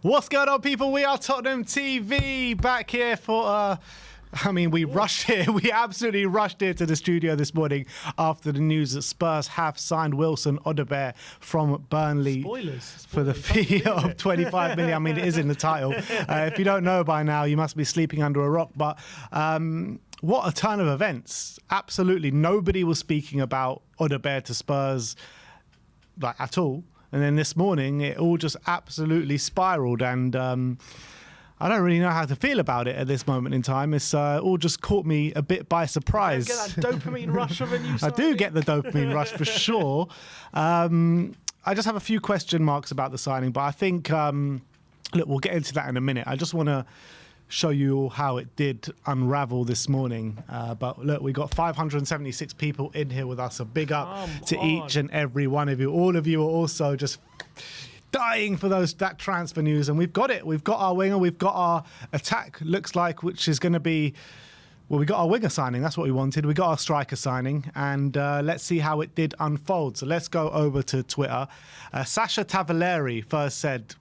What's going on, people? We are Tottenham TV back here for... we rushed here. We absolutely rushed here to the studio this morning after the news that Spurs have signed Wilson Odobert from Burnley. Spoilers. For the fee of 25 million. I mean, it is in the title. If you don't know by now, you must be sleeping under a rock. But what a turn of events. Absolutely nobody was speaking about Odobert to Spurs at all. And then this morning, it all just absolutely spiraled. And I don't really know how to feel about it at this moment in time. It's all just caught me a bit by surprise. You get that dopamine rush of a new I do get the dopamine rush for sure. I just have a few question marks about the signing. But I think, look, we'll get into that in a minute. I just want to show you how it did unravel this morning. But look, we got 576 people in here with us. A big up to each and every one of you. All of you are also just dying for that transfer news. And we've got it. We've got our winger. We've got our attack, looks like, which is going to be... Well, we got our winger signing. That's what we wanted. We got our striker signing. And let's see how it did unfold. So let's go over to Twitter. Sasha Tavaleri first said...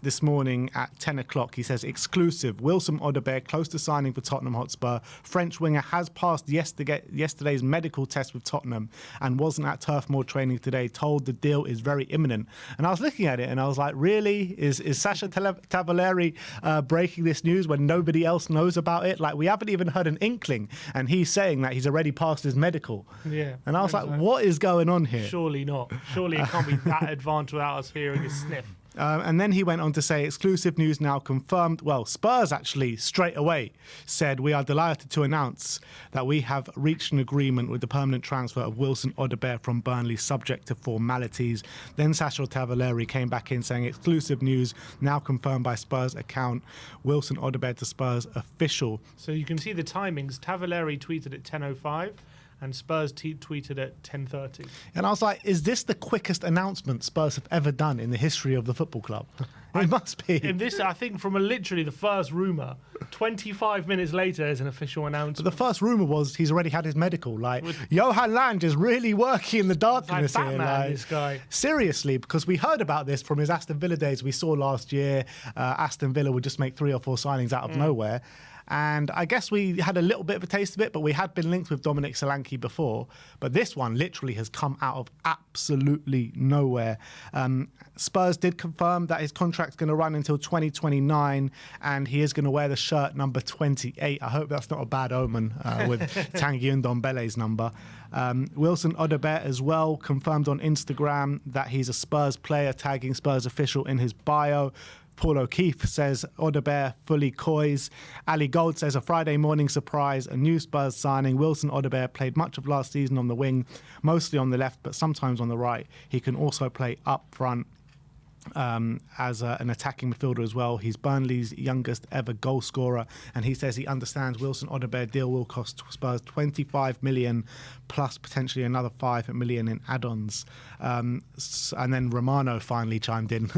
this morning at 10 o'clock, he says, exclusive, Wilson Odobert close to signing for Tottenham Hotspur. French winger has passed yesterday's medical test with Tottenham and wasn't at Turf Moor training today, told the deal is very imminent. And I was looking at it and I was like, really? Is Sasha Tavaleri breaking this news when nobody else knows about it? Like, we haven't even heard an inkling. And he's saying that he's already passed his medical. Yeah. And I was like, what is going on here? Surely not. Surely it can't be that advanced without us hearing a sniff. And then he went on to say, exclusive news now confirmed. Well, Spurs actually straight away said, we are delighted to announce that we have reached an agreement with the permanent transfer of Wilson Odobert from Burnley, subject to formalities. Then Sasha Tavaleri came back in saying, exclusive news now confirmed by Spurs account. Wilson Odobert to Spurs official. So you can see the timings. Tavaleri tweeted at 10:05. And Spurs tweeted at 10:30. And I was like, is this the quickest announcement Spurs have ever done in the history of the football club? It must be. In this, I think, from literally the first rumour, 25 minutes later is an official announcement. But the first rumour was he's already had his medical. Like, Johan Lange is really working in the darkness like Batman, here. Like, this guy. Seriously, because we heard about this from his Aston Villa days we saw last year. Aston Villa would just make 3 or 4 signings out of nowhere. And I guess we had a little bit of a taste of it, but we had been linked with Dominic Solanke before. But this one literally has come out of absolutely nowhere. Spurs did confirm that his contract's going to run until 2029, and he is going to wear the shirt number 28. I hope that's not a bad omen with Tanguy Ndombele's number. Wilson Odobert as well confirmed on Instagram that he's a Spurs player, tagging Spurs official in his bio. Paul O'Keefe says Odobert fully coys. Ali Gold says a Friday morning surprise, a new Spurs signing. Wilson Odobert played much of last season on the wing, mostly on the left, but sometimes on the right. He can also play up front as an attacking midfielder as well. He's Burnley's youngest ever goal scorer, and he says he understands Wilson Odobert deal will cost Spurs 25 million plus potentially another 5 million in add-ons. And then Romano finally chimed in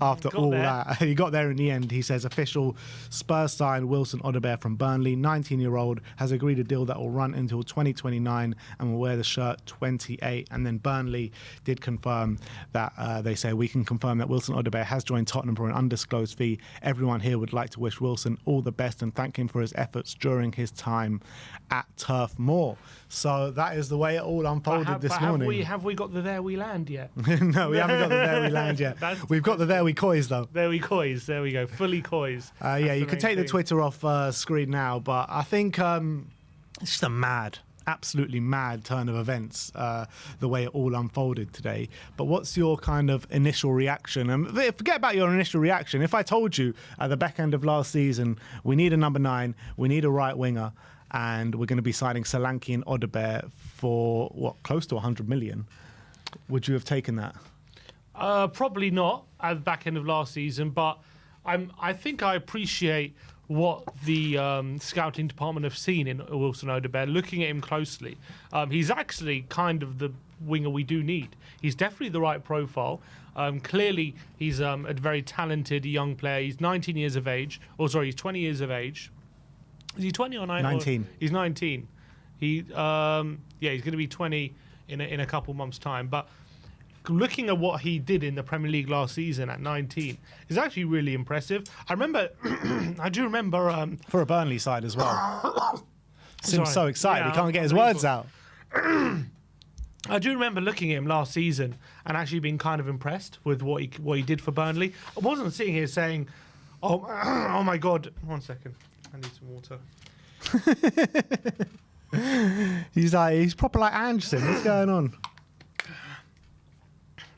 after all that. He got there in the end. He says official Spurs signed Wilson Odobert from Burnley, 19-year-old, has agreed a deal that will run until 2029 and will wear the shirt 28. And then Burnley did confirm that they say we can confirm that Wilson Odobert has joined Tottenham for an undisclosed fee. Everyone here would like to wish Wilson all the best and thank him for his efforts during his time at Turf Moor. So that is the way it all unfolded this morning. Have we got the there we land yet? No, we haven't got the there we land yet. We've got the there we coys though. There we coys. There we go. Fully coys. Yeah, you can take the Twitter off screen now, but I think it's just a absolutely mad turn of events, the way it all unfolded today. But what's your kind of initial reaction? And forget about your initial reaction. If I told you at the back end of last season, we need a number 9, we need a right winger, and we're going to be signing Solanke and Odobert for, what, close to 100 million, would you have taken that? Probably not at the back end of last season, but I think I appreciate what the scouting department have seen in Wilson Odobert, looking at him closely. He's actually kind of the winger we do need. He's definitely the right profile. Clearly, he's a very talented young player. He's 19 years of age. Or sorry, he's 20 years of age. Is he 20 or 19? He's 19. He's going to be 20 in a couple months' time. But looking at what he did in the Premier League last season at 19 is actually really impressive. I do remember For a Burnley side as well. Seems Sorry. so excited. Yeah, He can't get his words out. I do remember looking at him last season and actually being kind of impressed with what he did for Burnley. I wasn't sitting here saying, "Oh, oh my God!" 1 second, I need some water. He's proper like Anderson. What's going on?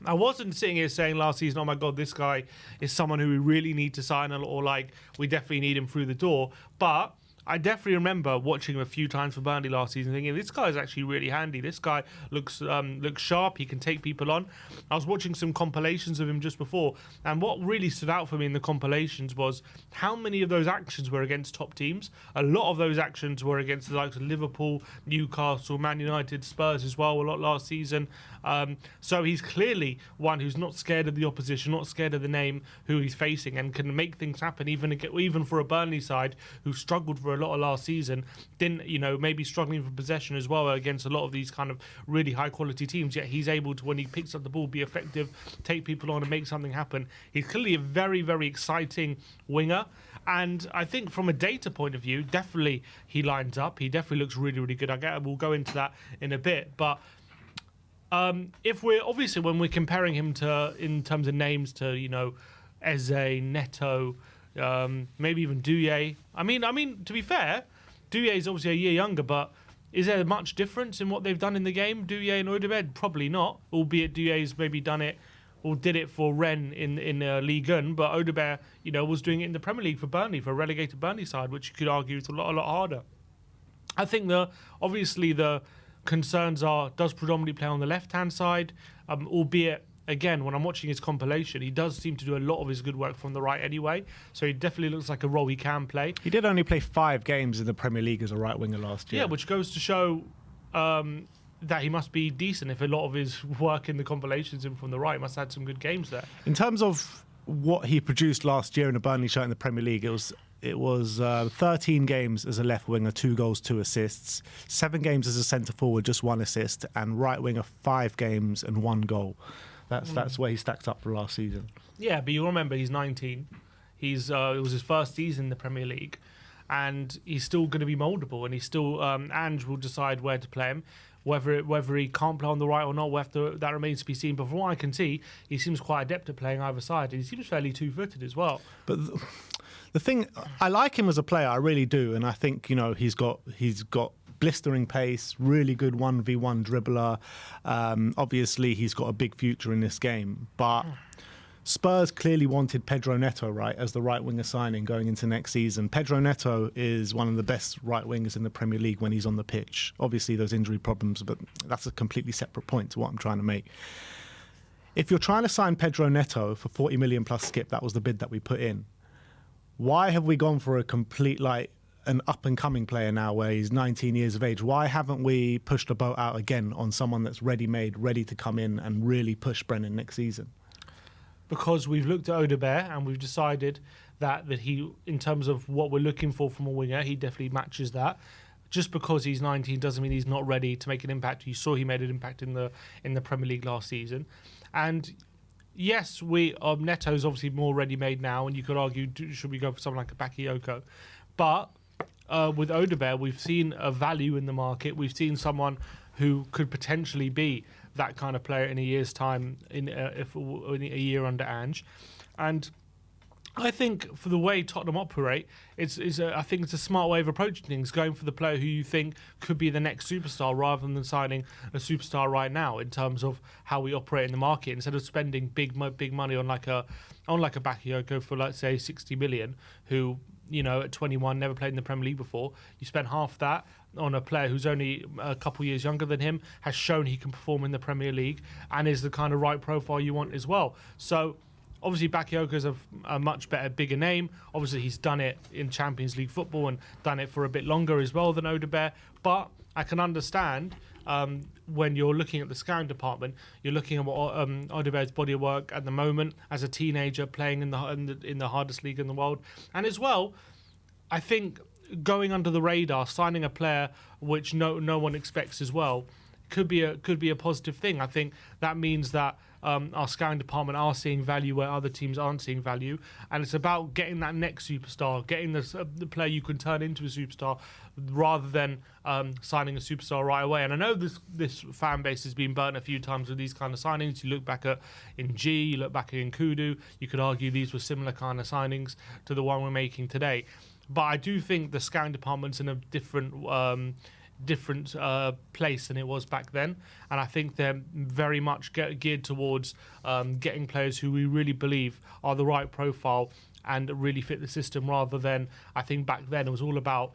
I wasn't sitting here saying last season, "Oh my God, this guy is someone who we really need to sign," or like we definitely need him through the door, but I definitely remember watching him a few times for Burnley last season, thinking this guy is actually really handy. This guy looks sharp. He can take people on. I was watching some compilations of him just before, and what really stood out for me in the compilations was how many of those actions were against top teams. A lot of those actions were against the likes of Liverpool, Newcastle, Man United, Spurs as well, a lot last season. So he's clearly one who's not scared of the opposition, not scared of the name who he's facing, and can make things happen even for a Burnley side who struggled for a lot of last season, didn't, maybe struggling for possession as well against a lot of these kind of really high quality teams, yet he's able to, when he picks up the ball, be effective, take people on and make something happen. He's clearly a very, very exciting winger. And I think from a data point of view, definitely he lines up. He definitely looks really, really good. We'll go into that in a bit. But if we're obviously, when we're comparing him to, in terms of names, to, Eze, Neto, maybe even Douye. I mean, to be fair, Douye is obviously a year younger, but is there much difference in what they've done in the game, Douye and Odobert? Probably not, albeit Douye's maybe done it or did it for Rennes in Ligue 1, but Odobert, was doing it in the Premier League for Burnley, for a relegated Burnley side, which you could argue is a lot harder. I think obviously the concerns are, does predominantly play on the left-hand side, albeit, again, when I'm watching his compilation, he does seem to do a lot of his good work from the right anyway, so he definitely looks like a role he can play. He did only play 5 games in the Premier League as a right winger last year. Yeah, which goes to show that he must be decent if a lot of his work in the compilations in from the right must have had some good games there. In terms of what he produced last year in a Burnley shirt in the Premier League, it was 13 games as a left winger, 2 goals, 2 assists, 7 games as a centre forward, just 1 assist, and right winger 5 games and 1 goal. That's where he stacks up for last season. Yeah, but you remember he's 19. It was his first season in the Premier League, and he's still going to be mouldable, and he's still Ange will decide where to play him. Whether he can't play on the right or not, that remains to be seen. But from what I can see, he seems quite adept at playing either side, and he seems fairly two-footed as well. But the thing, I like him as a player, I really do, and I think he's got blistering pace, really good 1v1 dribbler. Obviously, he's got a big future in this game, but Spurs clearly wanted Pedro Neto, right, as the right winger signing going into next season. Pedro Neto is one of the best right wingers in the Premier League when he's on the pitch. Obviously, those injury problems, but that's a completely separate point to what I'm trying to make. If you're trying to sign Pedro Neto for 40 million plus skip, that was the bid that we put in. Why have we gone for a complete, an up-and-coming player now where he's 19 years of age? Why haven't we pushed the boat out again on someone that's ready-made, ready to come in and really push Brennan next season? Because we've looked at Odobert and we've decided that he, in terms of what we're looking for from a winger, he definitely matches that. Just because he's 19 doesn't mean he's not ready to make an impact. You saw he made an impact in the Premier League last season. And yes, Neto's obviously more ready-made now, and you could argue, should we go for someone like a Bakayoko? But with Odobert, we've seen a value in the market. We've seen someone who could potentially be that kind of player in a year's time, in a year under Ange. And I think for the way Tottenham operate, I think it's a smart way of approaching things, going for the player who you think could be the next superstar rather than signing a superstar right now, in terms of how we operate in the market. Instead of spending big money on like a Bakayoko for, let's say, 60 million, who at 21 never played in the Premier League before, you spend half that on a player who's only a couple years younger than him, has shown he can perform in the Premier League, and is the kind of right profile you want as well. So obviously Bakayoko's a much better, bigger name. Obviously he's done it in Champions League football and done it for a bit longer as well than Odobert. But I can understand when you're looking at the scouting department, you're looking at what Odobert's body of work at the moment as a teenager playing in the hardest league in the world, and as well, I think going under the radar, signing a player which no one expects as well, could be a positive thing. I think that means that our scouting department are seeing value where other teams aren't seeing value, and it's about getting that next superstar, getting the player you can turn into a superstar, rather than signing a superstar right away. And I know this fan base has been burnt a few times with these kind of signings. You look back at Ng, you look back at Nkudu, you could argue these were similar kind of signings to the one we're making today. But I do think the scouting department's in a different place than it was back then, and I think they're very much geared towards getting players who we really believe are the right profile and really fit the system, rather than, I think back then it was all about,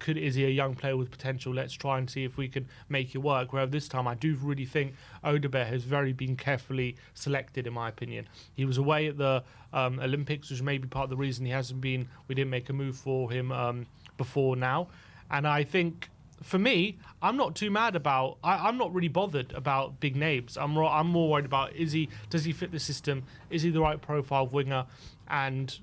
is he a young player with potential? Let's try and see if we can make it work. Whereas this time, I do really think Odobert has been carefully selected, in my opinion. He was away at the Olympics, which may be part of the reason we didn't make a move for him before now. And I think, for me, I'm not too mad about. I'm not really bothered about big names. I'm more worried about, does he fit the system? Is he the right profile of winger? And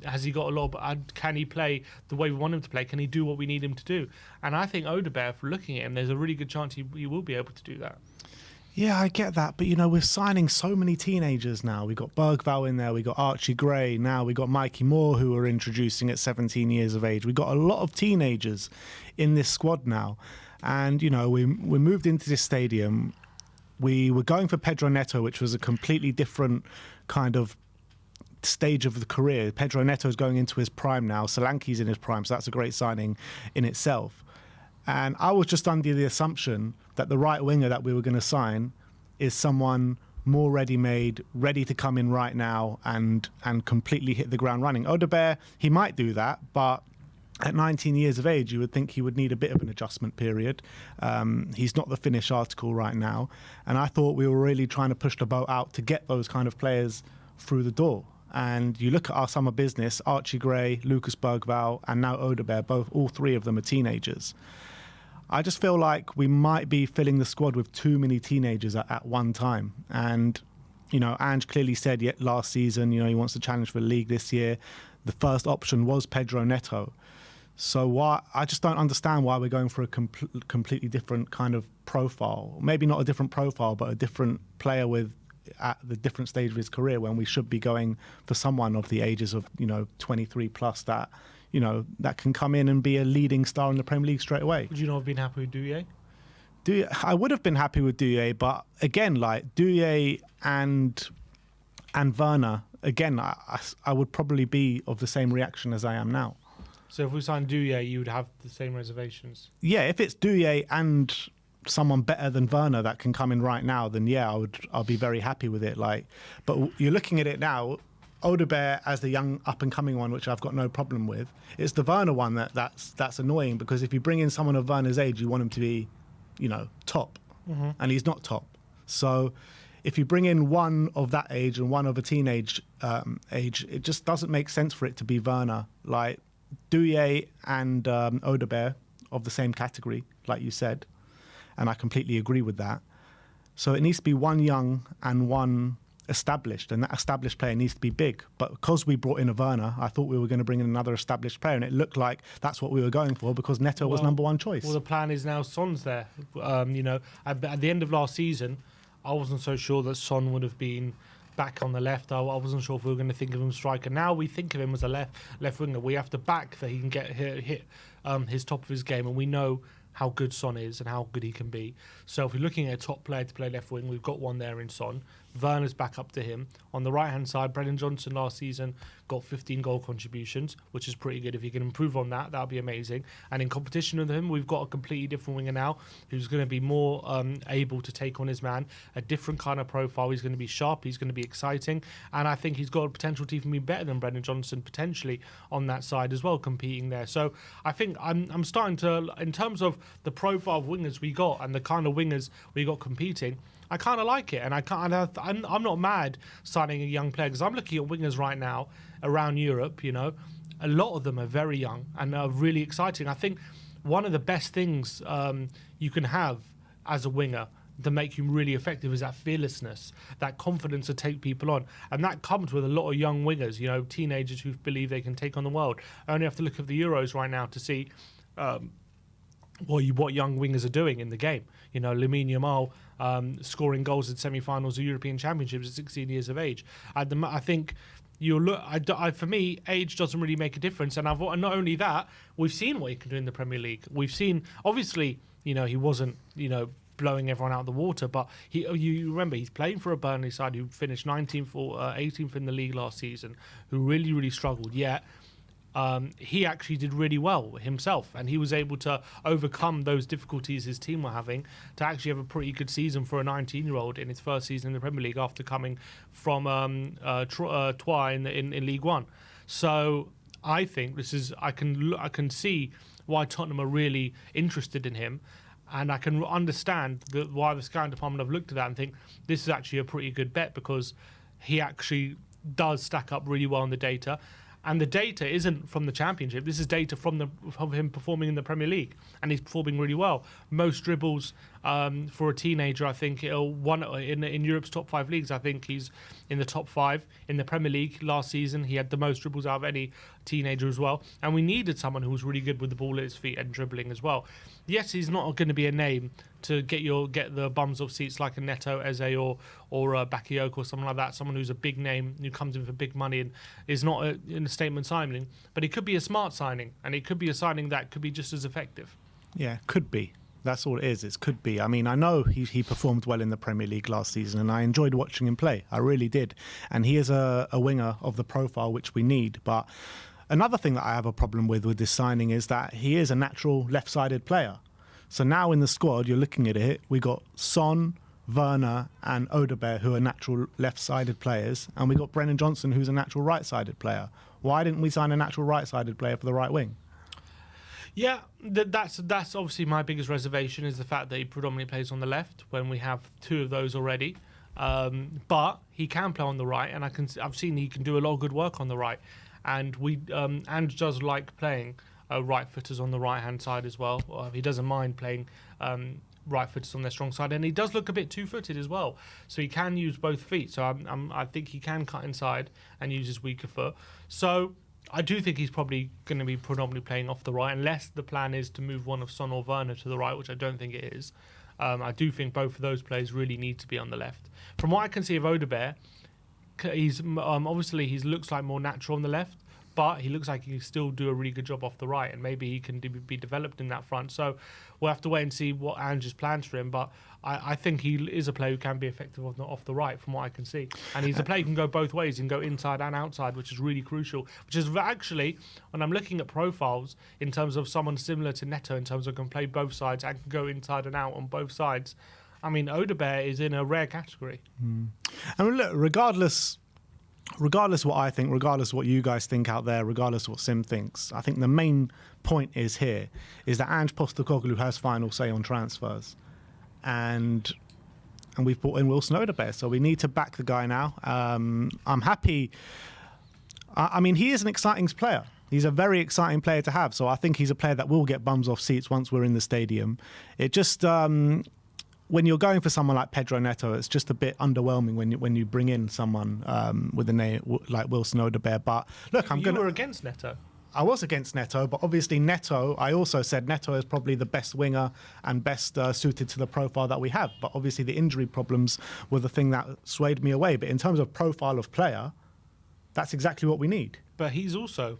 has he got a lot of, can he play the way we want him to play? Can he do what we need him to do? And I think Odobert, for looking at him, there's a really good chance he will be able to do that. Yeah, I get that. But, we're signing so many teenagers now. We got Bergvall in there. We got Archie Gray. Now we got Mikey Moore, who we're introducing at 17 years of age. We got a lot of teenagers in this squad now. And, we moved into this stadium. We were going for Pedro Neto, which was a completely different kind of stage of the career. Pedro Neto is going into his prime now. Solanke's in his prime, so that's a great signing in itself. And I was just under the assumption that the right winger that we were going to sign is someone more ready-made, ready to come in right now and completely hit the ground running. Odobert, he might do that, but at 19 years of age, you would think he would need a bit of an adjustment period. He's not the finished article right now. And I thought we were really trying to push the boat out to get those kind of players through the door. And you look at our summer business, Archie Gray, Lucas Bergvall, and now Odobert, all three of them are teenagers. I just feel like we might be filling the squad with too many teenagers at one time. And, Ange clearly said last season, he wants to challenge for the league this year. The first option was Pedro Neto. So I just don't understand why we're going for a completely different kind of profile. Maybe not a different profile, but a different player at the different stage of his career, when we should be going for someone of the ages of 23 plus that that can come in and be a leading star in the Premier League straight away. Would you not have been happy with Douillet? I would have been happy with Douillet, but again, like Douillet and Werner, again, I would probably be of the same reaction as I am now. So if we signed Douillet, you would have the same reservations? Yeah, if it's Douillet and someone better than Werner that can come in right now, then yeah, I'll be very happy with it. But you're looking at it now, Odobert as the young up-and-coming one, which I've got no problem with. It's the Werner one that's annoying, because if you bring in someone of Werner's age, you want him to be, top. Mm-hmm. And he's not top. So if you bring in one of that age and one of a teenage age, it just doesn't make sense for it to be Werner. Like Douillet and Odobert of the same category, like you said. And I completely agree with that. So it needs to be one young and one established, and that established player needs to be big. But because we brought in a Werner, I thought we were going to bring in another established player, and it looked like that's what we were going for, because Neto was number one choice. Well, the plan is now Son's there. At the end of last season, I wasn't so sure that Son would have been back on the left. I wasn't sure if we were going to think of him as striker. Now we think of him as a left winger. We have to back that he can get hit his top of his game, and we know how good Son is and how good he can be. So if we're looking at a top player to play left wing, we've got one there in Son. Werner's back up to him. On the right-hand side, Brennan Johnson last season got 15 goal contributions, which is pretty good. If he can improve on that, that'll be amazing. And in competition with him, we've got a completely different winger now who's going to be more able to take on his man, a different kind of profile. He's going to be sharp, he's going to be exciting, and I think he's got a potential to even be better than Brennan Johnson potentially on that side as well, competing there. So I think I'm starting to, in terms of the profile of wingers we got and the kind of wingers we got competing, I kind of like it, and I'm not mad signing a young player, because I'm looking at wingers right now around Europe. A lot of them are very young and are really exciting. I think one of the best things you can have as a winger to make you really effective is that fearlessness, that confidence to take people on, and that comes with a lot of young wingers. Teenagers who believe they can take on the world. I only have to look at the Euros right now to see what young wingers are doing in the game. You know, Lamine Yamal scoring goals in semi-finals of European Championships at 16 years of age. I think you look. For me, age doesn't really make a difference. And not only that, we've seen what he can do in the Premier League. We've seen, obviously, you know, he wasn't, you know, blowing everyone out of the water, but you remember he's playing for a Burnley side who finished 19th or 18th in the league last season, who really struggled. Yet he actually did really well himself, and he was able to overcome those difficulties his team were having to actually have a pretty good season for a 19-year-old in his first season in the Premier League after coming from Troyes in League One. So I think this is I can see why Tottenham are really interested in him. And I can understand why the scouting department have looked at that and think this is actually a pretty good bet, because he actually does stack up really well in the data. And the data isn't from the Championship. This is data from him performing in the Premier League, and he's performing really well. Most dribbles for a teenager, I think, in Europe's top 5 leagues. I think he's in the top 5 in the Premier League last season. He had the most dribbles out of any teenager as well. And we needed someone who was really good with the ball at his feet and dribbling as well. Yes, he's not going to be a name to get the bums off seats like a Neto, Eze, or a Bakayoko or someone like that. Someone who's a big name who comes in for big money and is not in a statement signing, but it could be a smart signing, and it could be a signing that could be just as effective. Yeah, could be. That's all it is. It could be. I mean, I know he performed well in the Premier League last season, and I enjoyed watching him play. I really did. And he is a winger of the profile which we need. But another thing that I have a problem with this signing is that he is a natural left-sided player. So now in the squad, you're looking at it, we got Son, Werner and Odobert, who are natural left-sided players, and we got Brennan Johnson, who's a natural right-sided player. Why didn't we sign a natural right-sided player for the right wing? Yeah, that's obviously my biggest reservation, is the fact that he predominantly plays on the left when we have 2 of those already. But he can play on the right, and I've seen he can do a lot of good work on the right, and Ange does like playing right footers on the right hand side as well. He doesn't mind playing right footers on their strong side, and he does look a bit 2-footed as well, so he can use both feet. So I think he can cut inside and use his weaker foot. So I do think he's probably going to be predominantly playing off the right, unless the plan is to move one of Son or Werner to the right, which I don't think it is. I do think both of those players really need to be on the left. From what I can see of Odobert, he's obviously he looks like more natural on the left, but he looks like he can still do a really good job off the right, and maybe he can be developed in that front. So we'll have to wait and see what Ange's plans for him, but I think he is a player who can be effective off the right, from what I can see. And he's a player who can go both ways. He can go inside and outside, which is really crucial. Which is actually, when I'm looking at profiles, in terms of someone similar to Neto, in terms of can play both sides and can go inside and out on both sides, I mean, Odobert is in a rare category. I mean, look, regardless what I think, regardless what you guys think out there, regardless what Sim thinks, I think the main point is that Ange Postecoglou has final say on transfers, and we've brought in Wilson Odobert, so we need to back the guy now. I'm happy. I mean, he is an exciting player. He's a very exciting player to have, so I think he's a player that will get bums off seats once we're in the stadium. It just when you're going for someone like Pedro Neto, it's just a bit underwhelming when you bring in someone with a name like Wilson Odobert. But look, You were against Neto. I was against Neto, but obviously Neto, I also said Neto is probably the best winger and best suited to the profile that we have. But obviously the injury problems were the thing that swayed me away. But in terms of profile of player, that's exactly what we need. But he's also,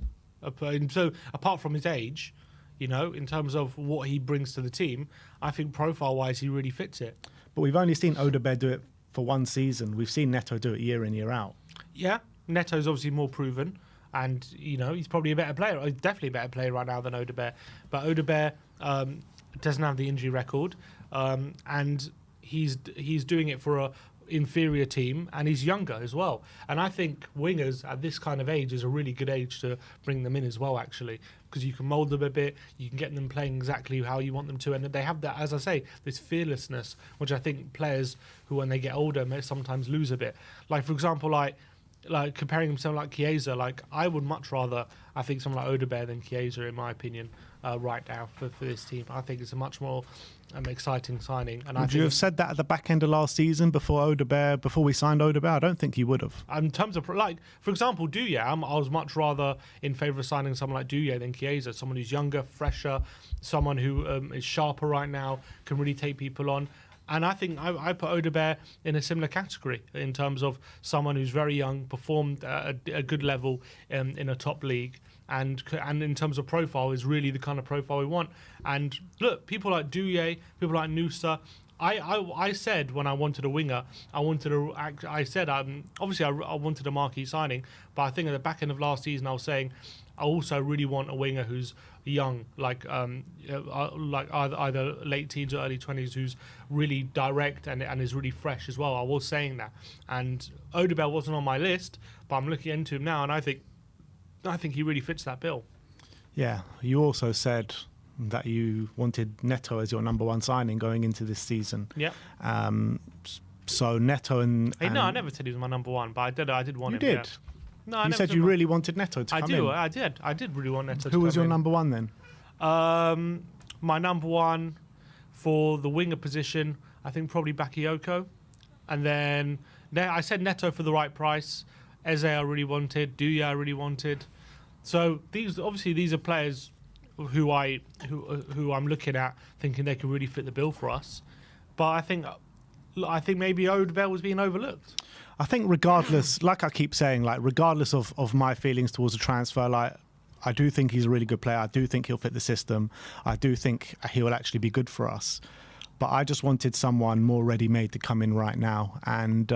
so apart from his age, you know, in terms of what he brings to the team, I think profile-wise he really fits it. But we've only seen Odobert do it for one season. We've seen Neto do it year in, year out. Yeah, Neto's obviously more proven, and, you know, he's probably a better player. He's definitely a better player right now than Odobert. But Odobert doesn't have the injury record, and he's doing it for a inferior team, and he's younger as well. And I think wingers at this kind of age is a really good age to bring them in as well, actually, because you can mould them a bit, you can get them playing exactly how you want them to, and they have that, as I say, this fearlessness, which I think players who, when they get older, may sometimes lose a bit. Like, for example, like like comparing him to someone like Chiesa, like I would much rather, I think, someone like Odobert than Chiesa, in my opinion, right now for this team. I think it's a much more exciting signing. And Would you have said that at the back end of last season before we signed Odobert? I don't think you would have. In terms of, like, for example, Douye, I was much rather in favour of signing someone like Douye than Chiesa, someone who's younger, fresher, someone who is sharper right now, can really take people on. And I think I put Odobert in a similar category in terms of someone who's very young, performed at a good level in a top league, and in terms of profile is really the kind of profile we want. And look, people like Douye, people like Nusa. I said when I wanted a winger, I wanted a marquee signing, but I think at the back end of last season I was saying I also really want a winger who's young, like either late teens or early 20s, who's really direct and is really fresh as well. I was saying that, and Odobert wasn't on my list, but I'm looking into him now, and I think he really fits that bill. Yeah, you also said that you wanted Neto as your number one signing going into this season. Yeah. So Neto and no, I never said he was my number one, but I did want him. You did. Yeah. No, you said you really wanted Neto to come in. I did really want Neto to come in. Who was your number one then? My number one for the winger position, I think probably Bakayoko. And then I said Neto for the right price. Eze I really wanted. Douye I really wanted. So these are players who I'm looking at thinking they can really fit the bill for us. But I think maybe Odobert was being overlooked. I think regardless, like I keep saying, like regardless of my feelings towards the transfer, like I do think he's a really good player. I do think he'll fit the system. I do think he'll actually be good for us. But I just wanted someone more ready-made to come in right now. And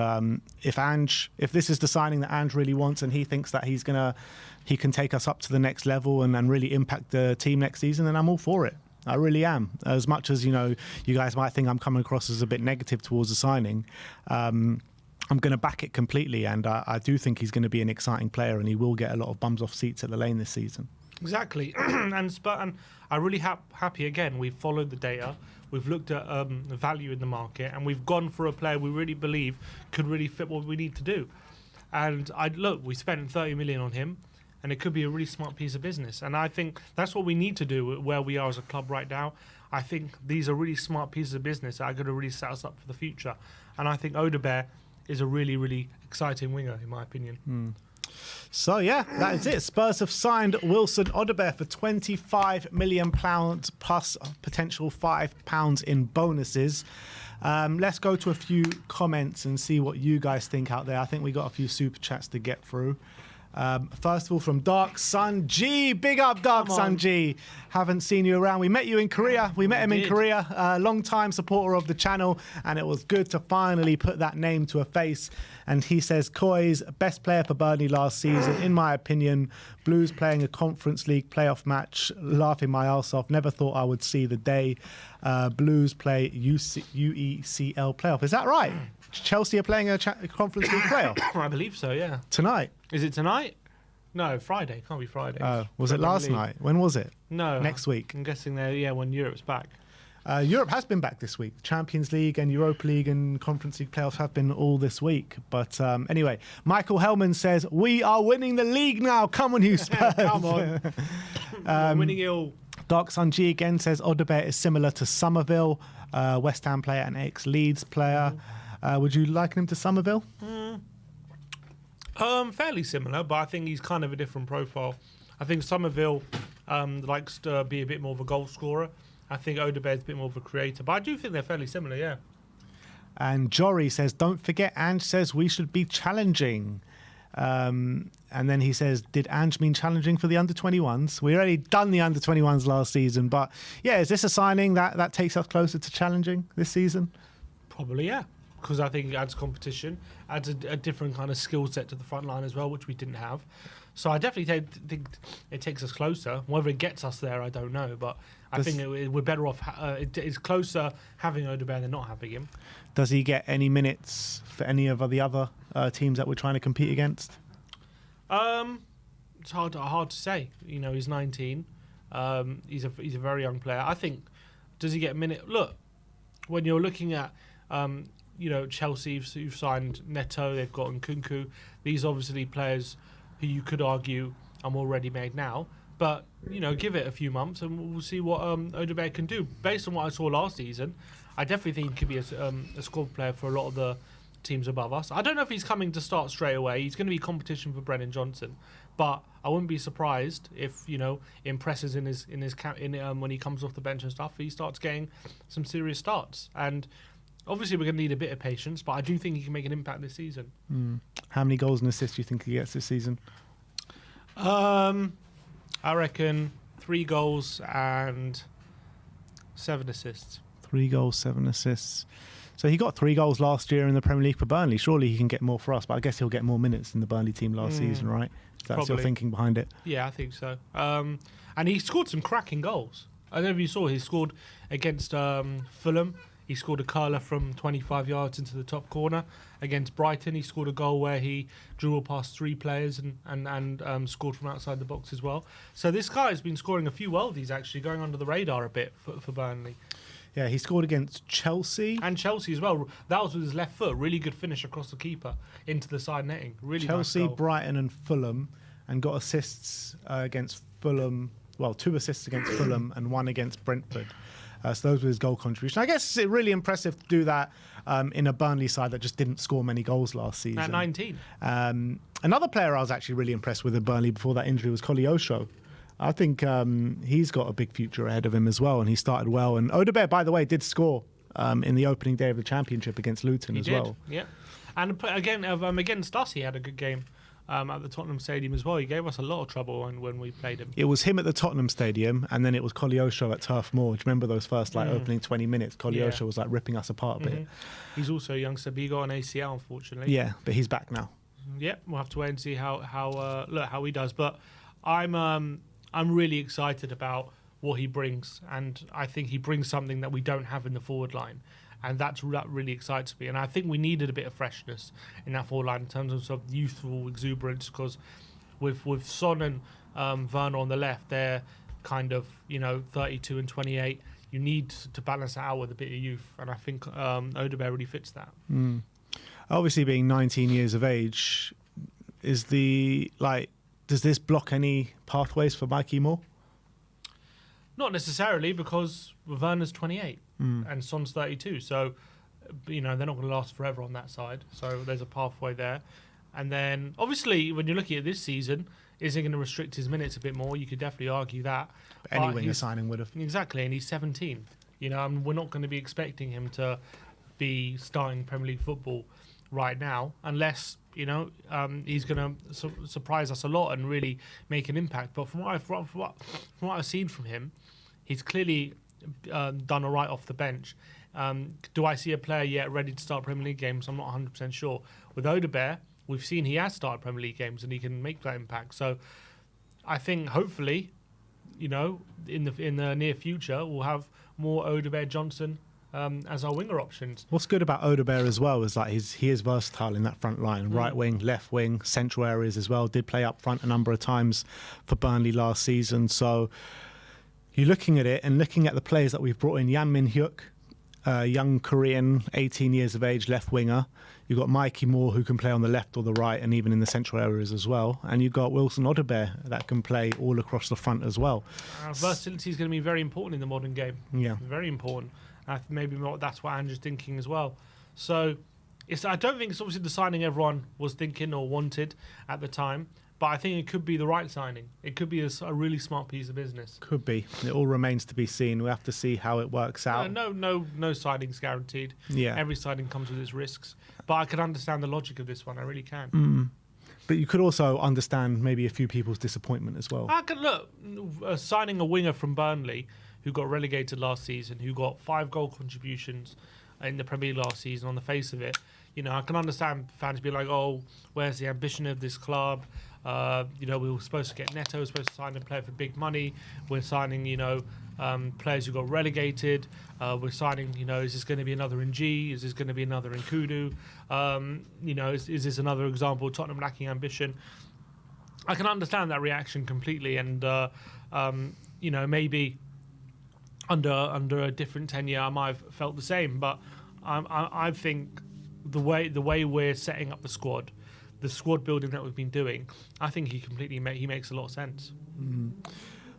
if this is the signing that Ange really wants, and he thinks that he can take us up to the next level and really impact the team next season, then I'm all for it. I really am. As much as you guys might think I'm coming across as a bit negative towards the signing. I'm going to back it completely, and I do think he's going to be an exciting player, and he will get a lot of bums off seats at the lane this season. Exactly, and I'm really happy again. We've followed the data, we've looked at the value in the market, and we've gone for a player we really believe could really fit what we need to do. And we spent 30 million on him, and it could be a really smart piece of business. And I think that's what we need to do where we are as a club right now. I think these are really smart pieces of business that are going to really set us up for the future. And I think Odobert is a really, really exciting winger, in my opinion. So, yeah, that is it. Spurs have signed Wilson Odobert for £25 million plus potential £5 in bonuses. Let's go to a few comments and see what you guys think out there. I think we got a few super chats to get through. First of all, from Dark Sun G. Big up, Dark Sun G. Haven't seen you around. We met you in Korea. We met him in Korea. Long-time supporter of the channel, and it was good to finally put that name to a face. And he says, Koi's best player for Burnley last season, in my opinion. Blues playing a Conference League playoff match, laughing my arse off. Never thought I would see the day. Blues play UECL playoff. Is that right? Chelsea are playing a Conference League playoff? I believe so, yeah. Tonight? Is it tonight? No, Friday. Can't be Friday. Was it last night? When was it? No. Next week? I'm guessing when Europe's back. Europe has been back this week. Champions League and Europa League and Conference League playoffs have been all this week. But anyway, Michael Hellman says, we are winning the league now. Come on, you Spurs. Come on. Winning it all. Dark Sun G again says, Odobert is similar to Somerville, West Ham player and ex-Leeds player. Would you liken him to Somerville? Fairly similar, but I think he's kind of a different profile. I think Somerville likes to be a bit more of a goal scorer. I think Odobert's a bit more of a creator, but I do think they're fairly similar, yeah. And Jory says, don't forget, Ange says we should be challenging. And then he says, did Ange mean challenging for the under-21s? We already done the under-21s last season, but yeah, is this a signing that takes us closer to challenging this season? Probably, yeah. Because I think it adds competition, adds a different kind of skill set to the front line as well, which we didn't have. So I definitely think it takes us closer. Whether it gets us there, I don't know. But I think we're better off. It's closer having Odobert than not having him. Does he get any minutes for any of the other teams that we're trying to compete against? It's hard to say. He's 19. He's a very young player. I think, does he get a minute? Look, when you're looking at Chelsea, who've signed Neto, they've got Nkunku. These obviously players who you could argue are more ready-made now. But, give it a few months and we'll see what Odobert can do. Based on what I saw last season, I definitely think he could be a squad player for a lot of the teams above us. I don't know if he's coming to start straight away. He's going to be competition for Brennan Johnson. But I wouldn't be surprised if, impresses when he comes off the bench and stuff, he starts getting some serious starts. And obviously we're going to need a bit of patience, but I do think he can make an impact this season. How many goals and assists do you think he gets this season? I reckon 3 goals and 7 assists. 3 goals, 7 assists. So he got 3 goals last year in the Premier League for Burnley. Surely he can get more for us, but I guess he'll get more minutes in the Burnley team last season, right? That's your thinking behind it? Yeah, I think so. And he scored some cracking goals. I don't know if you saw, he scored against Fulham. He scored a curler from 25 yards into the top corner. Against Brighton, he scored a goal where he dribbled past 3 players and scored from outside the box as well. So this guy has been scoring a few worldies, actually, going under the radar a bit for Burnley. Yeah, he scored against Chelsea. And Chelsea as well. That was with his left foot. Really good finish across the keeper into the side netting. Really Chelsea, nice goal. Brighton and Fulham, and got assists against Fulham. Well, 2 assists against Fulham and 1 against Brentford. So those were his goal contribution. I guess it's really impressive to do that in a Burnley side that just didn't score many goals last season. At 19. Another player I was actually really impressed with at Burnley before that injury was Koleosho. I think he's got a big future ahead of him as well, and he started well. And Odobert, by the way, did score in the opening day of the Championship against Luton He as did, well. Yeah. And again, against us, he had a good game. At the Tottenham Stadium as well. He gave us a lot of trouble when we played him. It was him at the Tottenham Stadium, and then it was Koleosho at Turf Moor. Do you remember those first opening 20 minutes? Koleosho was ripping us apart a bit. He's also a youngster, but he got an ACL, unfortunately. Yeah, but he's back now. Yeah, we'll have to wait and see how he does. But I'm really excited about what he brings, and I think he brings something that we don't have in the forward line. And that really excites me. And I think we needed a bit of freshness in that forward line in terms of sort of youthful exuberance, because with Son and Werner on the left, they're kind of 32 and 28. You need to balance that out with a bit of youth, and I think Odobert really fits that. Obviously, being 19 years of age, does this block any pathways for Mikey Moore? Not necessarily, because Werner's 28 and Son's 32. So, they're not going to last forever on that side. So there's a pathway there. And then, obviously, when you're looking at this season, is he going to restrict his minutes a bit more? You could definitely argue that. But any winger signing would have. Exactly, and he's 17. And we're not going to be expecting him to be starting Premier League football right now, unless he's going to surprise us a lot and really make an impact. But from what I've seen from him, he's clearly done all right off the bench. Do I see a player yet ready to start Premier League games? I'm not 100% sure. With Odobert, we've seen he has started Premier League games and he can make that impact. So I think hopefully, in the near future, we'll have more Odobert Johnson as our winger options. What's good about Odobert as well is he is versatile in that front line, right wing, left wing, central areas as well. Did play up front a number of times for Burnley last season. So you're looking at it and looking at the players that we've brought in. Yan Min Hyuk, young Korean, 18 years of age, left winger. You've got Mikey Moore, who can play on the left or the right and even in the central areas as well. And you've got Wilson Odobert that can play all across the front as well. Versatility is going to be very important in the modern game. Yeah. Very important. Maybe that's what Andrew's thinking as well. So I don't think it's obviously the signing everyone was thinking or wanted at the time, but I think it could be the right signing. It could be a really smart piece of business. Could be. It all remains to be seen. We have to see how it works out. No signing's guaranteed. Yeah. Every signing comes with its risks. But I can understand the logic of this one. I really can. But you could also understand maybe a few people's disappointment as well. I could signing a winger from Burnley who got relegated last season, who got 5 goal contributions in the Premier League last season. On the face of it, I can understand fans be like, "Oh, where's the ambition of this club?" We were supposed to get Neto, supposed to sign a player for big money. We're signing, players who got relegated. We're signing, is this going to be another Ng? Is this going to be another Nkudu? Is this another example of Tottenham lacking ambition? I can understand that reaction completely, and maybe under a different tenure, I might have felt the same. But I think the way we're setting up the squad building that we've been doing, I think he makes a lot of sense.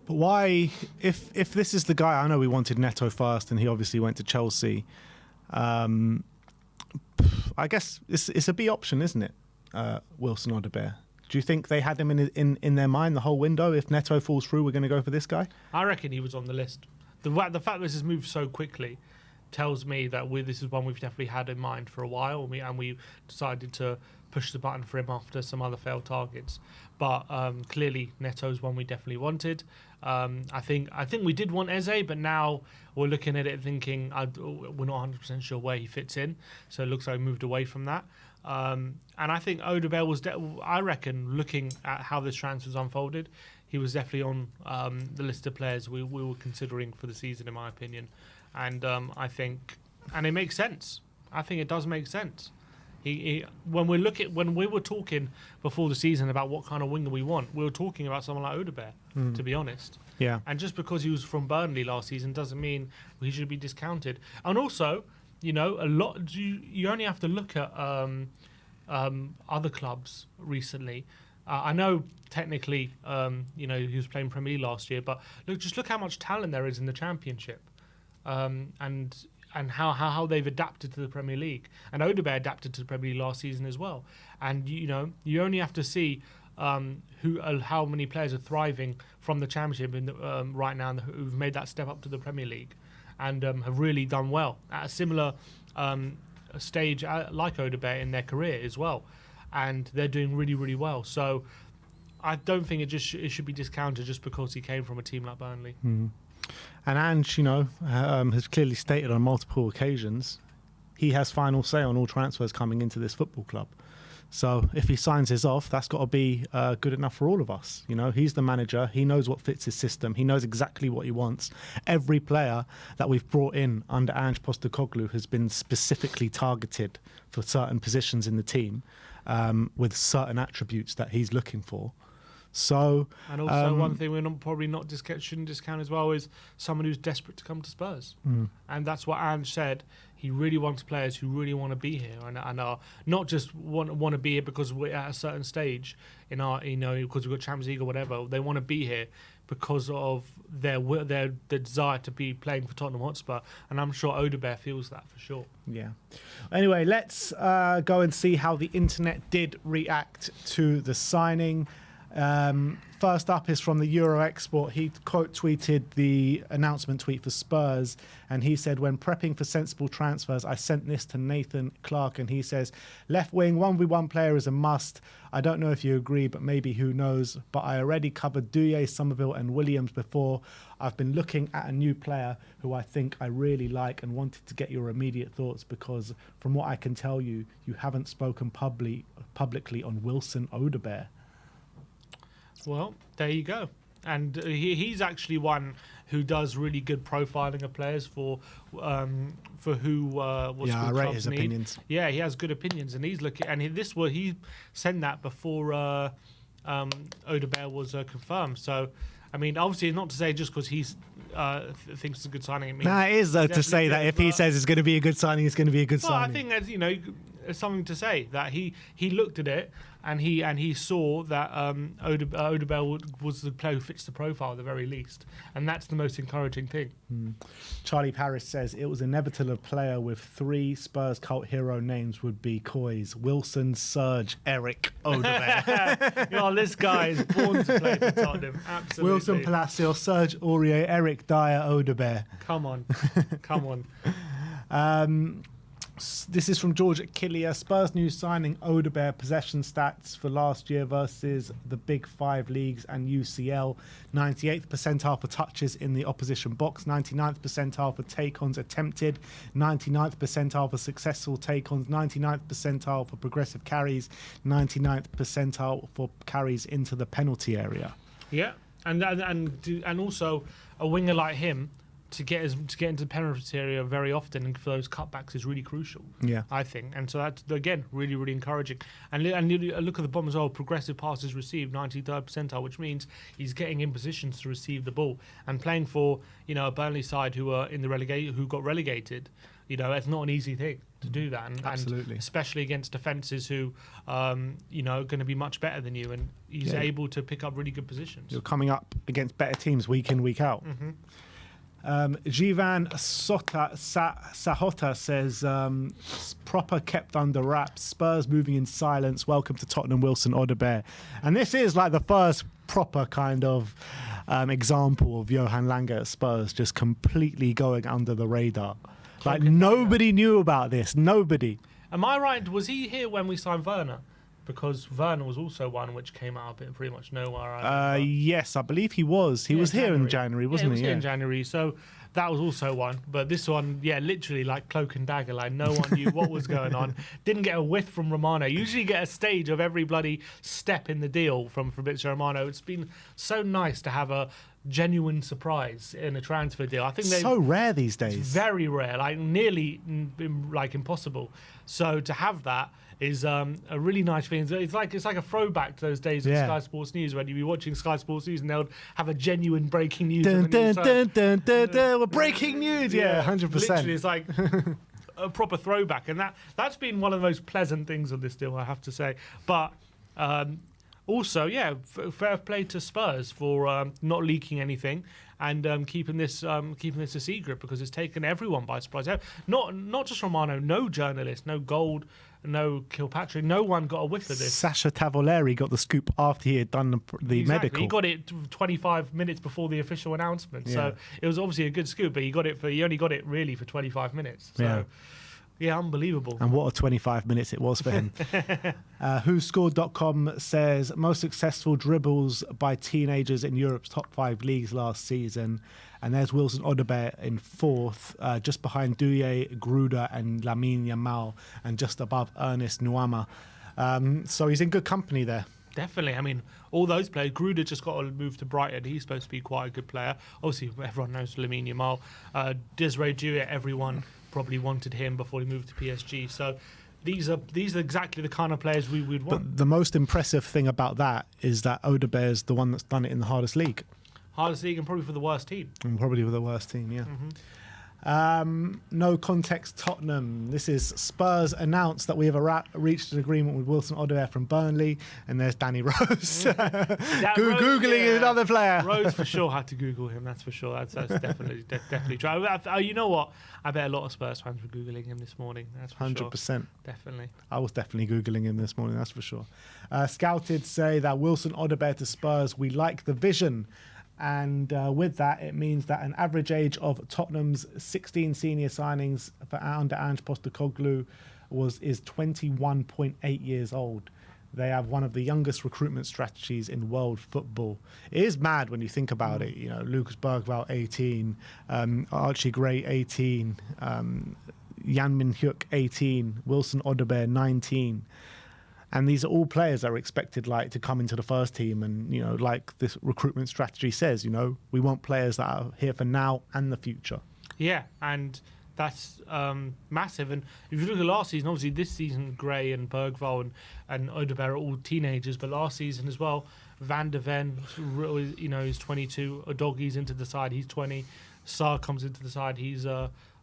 But why, if this is the guy, I know we wanted Neto first, and he obviously went to Chelsea. I guess it's a B option, isn't it? Wilson Odobert. Do you think they had him in their mind the whole window? If Neto falls through, we're going to go for this guy? I reckon he was on the list. The fact that this has moved so quickly tells me that this is one we've definitely had in mind for a while, and we decided to push the button for him after some other failed targets. But clearly, Neto's one we definitely wanted. I think we did want Eze, but now we're looking at it thinking we're not 100% sure where he fits in. So it looks like we moved away from that. And I think Odobert was, I reckon, looking at how this transfer's unfolded, he was definitely on the list of players we were considering for the season, in my opinion. And I think, and it makes sense. I think it does make sense. When we were talking before the season about what kind of winger we want, we were talking about someone like Odobert, to be honest. Yeah. And just because he was from Burnley last season doesn't mean he should be discounted. And also, you only have to look at other clubs recently. I know technically, he was playing Premier League last year, but look how much talent there is in the Championship, and how they've adapted to the Premier League. And Odobert adapted to the Premier League last season as well. And you only have to see how many players are thriving from the Championship right now, and who've made that step up to the Premier League, and have really done well at a similar stage like Odobert in their career as well. And they're doing really, really well. So I don't think it should be discounted just because he came from a team like Burnley. And Ange, has clearly stated on multiple occasions he has final say on all transfers coming into this football club. So if he signs his off, that's got to be good enough for all of us. He's the manager. He knows what fits his system. He knows exactly what he wants. Every player that we've brought in under Ange Postecoglou has been specifically targeted for certain positions in the team with certain attributes that he's looking for. So, and also one thing we're shouldn't discount as well is someone who's desperate to come to Spurs, and that's what Ange said. He really wants players who really want to be here and are not just want to be here because we're at a certain stage in our because we've got Champions League or whatever. They want to be here because of their desire to be playing for Tottenham Hotspur, and I'm sure Odobert feels that for sure. Yeah. Anyway, let's go and see how the internet did react to the signing. First up is from the Euro Export. He quote tweeted the announcement tweet for Spurs, and he said, "When prepping for sensible transfers, I sent this to Nathan Clark," and he says, "Left wing 1v1 player is a must. I don't know if you agree, but maybe who knows. But I already covered Douye, Somerville and Williams before. I've been looking at a new player who I think I really like and wanted to get your immediate thoughts because from what I can tell you, you haven't spoken publicly on Wilson Odobert." Well, there you go. And he's actually one who does really good profiling of players for who I rate his opinions. Yeah, he has good opinions, and he's looking. And he sent that before Odobert was confirmed. So, I mean, obviously, not to say just because he's thinks it's a good signing. It is to say that if he says it's going to be a good signing, it's going to be a good signing. I think that's it's something to say that he looked at it and he saw that Odobert was the player who fits the profile at the very least, and that's the most encouraging thing. Charlie Paris says it was inevitable a player with 3 Spurs cult hero names would be Coys: Wilson, Serge, Eric, Odobert. This guy is born to play for Tottenham. Absolutely. Wilson Palacios, Serge Aurier, Eric Dyer, Odobert. Come on. This is from George at Killia. Spurs new signing Odobert possession stats for last year versus the Big 5 leagues and UCL. 98th percentile for touches in the opposition box, 99th percentile for take-ons attempted, 99th percentile for successful take-ons, 99th percentile for progressive carries, 99th percentile for carries into the penalty area. Yeah, and also a winger like him to get into the penalty area very often and for those cutbacks is really crucial. Yeah. I think, and so that's again really really encouraging. And look at the bottom as well. Progressive passes received 93rd percentile, which means he's getting in positions to receive the ball and playing for a Burnley side who are in the who got relegated. It's not an easy thing to do that, Absolutely. and especially against defences who are going to be much better than you, and he's able to pick up really good positions. You're coming up against better teams week in, week out. Mm-hmm. Jivan Sahota says, proper kept under wraps. Spurs moving in silence. Welcome to Tottenham, Wilson Odobert. And this is like the first proper kind of example of Johan Lange at Spurs just completely going under the radar. Like nobody knew about this. Nobody. Am I right? Was he here when we signed Werner? Because Werner was also one which came out a bit pretty much nowhere. Yes, I believe he was. He was here in January, wasn't he? He was here in January, so that was also one. But this one, literally like cloak and dagger. Like no one knew what was going on. Didn't get a whiff from Romano. Usually get a stage of every bloody step in the deal from Fabrizio Romano. It's been so nice to have a genuine surprise in a transfer deal. I think so rare these days. It's very rare, like nearly like impossible. So to have that is a really nice feeling. It's like a throwback to those days of Sky Sports News when you'd be watching Sky Sports News and they'll have a genuine breaking news. We're breaking news. Yeah, 100%. Literally, it's like a proper throwback, and that's been one of the most pleasant things of this deal, I have to say. But also, fair play to Spurs for not leaking anything and keeping this a secret, because it's taken everyone by surprise. Not just Romano, no journalist, no Gold, no Kilpatrick, no one got a whiff of this. Sasha Tavoleri got the scoop after he had done the medical. He got it 25 minutes before the official announcement, so it was obviously a good scoop. But he only got it really for 25 minutes. So. Yeah, unbelievable. And what a 25 minutes it was for him. WhoScored.com says, most successful dribbles by teenagers in Europe's top 5 leagues last season. And there's Wilson Odobert in 4th, just behind Douye, Gruda and Lamine Yamal, and just above Ernest Nuama. So he's in good company there. Definitely. I mean, all those players. Gruda just got a move to Brighton. He's supposed to be quite a good player. Obviously, everyone knows Lamine Yamal. Desiree Douye, everyone probably wanted him before he moved to PSG. So these are exactly the kind of players we would want. But the most impressive thing about that is that Odobert's the one that's done it in the hardest league. Hardest league and probably for the worst team. And probably with the worst team, yeah. Mm-hmm. No context Tottenham. This is Spurs announced that we have reached an agreement with Wilson Odobert from Burnley, and there's Danny Rose. Googling another player. Rose for sure had to Google him, that's for sure. That's definitely true. You know what? I bet a lot of Spurs fans were Googling him this morning. That's for 100%. Sure. Definitely. I was definitely Googling him this morning, that's for sure. Scouted say that Wilson Odobert to Spurs, we like the vision. And with that, it means that an average age of Tottenham's 16 senior signings for under Ange Postecoglou is 21.8 years old. They have one of the youngest recruitment strategies in world football. It is mad when you think about it. You know, Lucas Bergvall, 18, Archie Gray, 18, Jan Min-hyuk, 18, Wilson Odobert, 19. And these are all players that are expected to come into the first team. And, like this recruitment strategy says, we want players that are here for now and the future. Yeah, and that's massive. And if you look at last season, obviously this season, Gray and Bergvall and Odobert are all teenagers. But last season as well, Van der Ven, he's 22. Udogi's into the side, he's 20. Sarr comes into the side, he's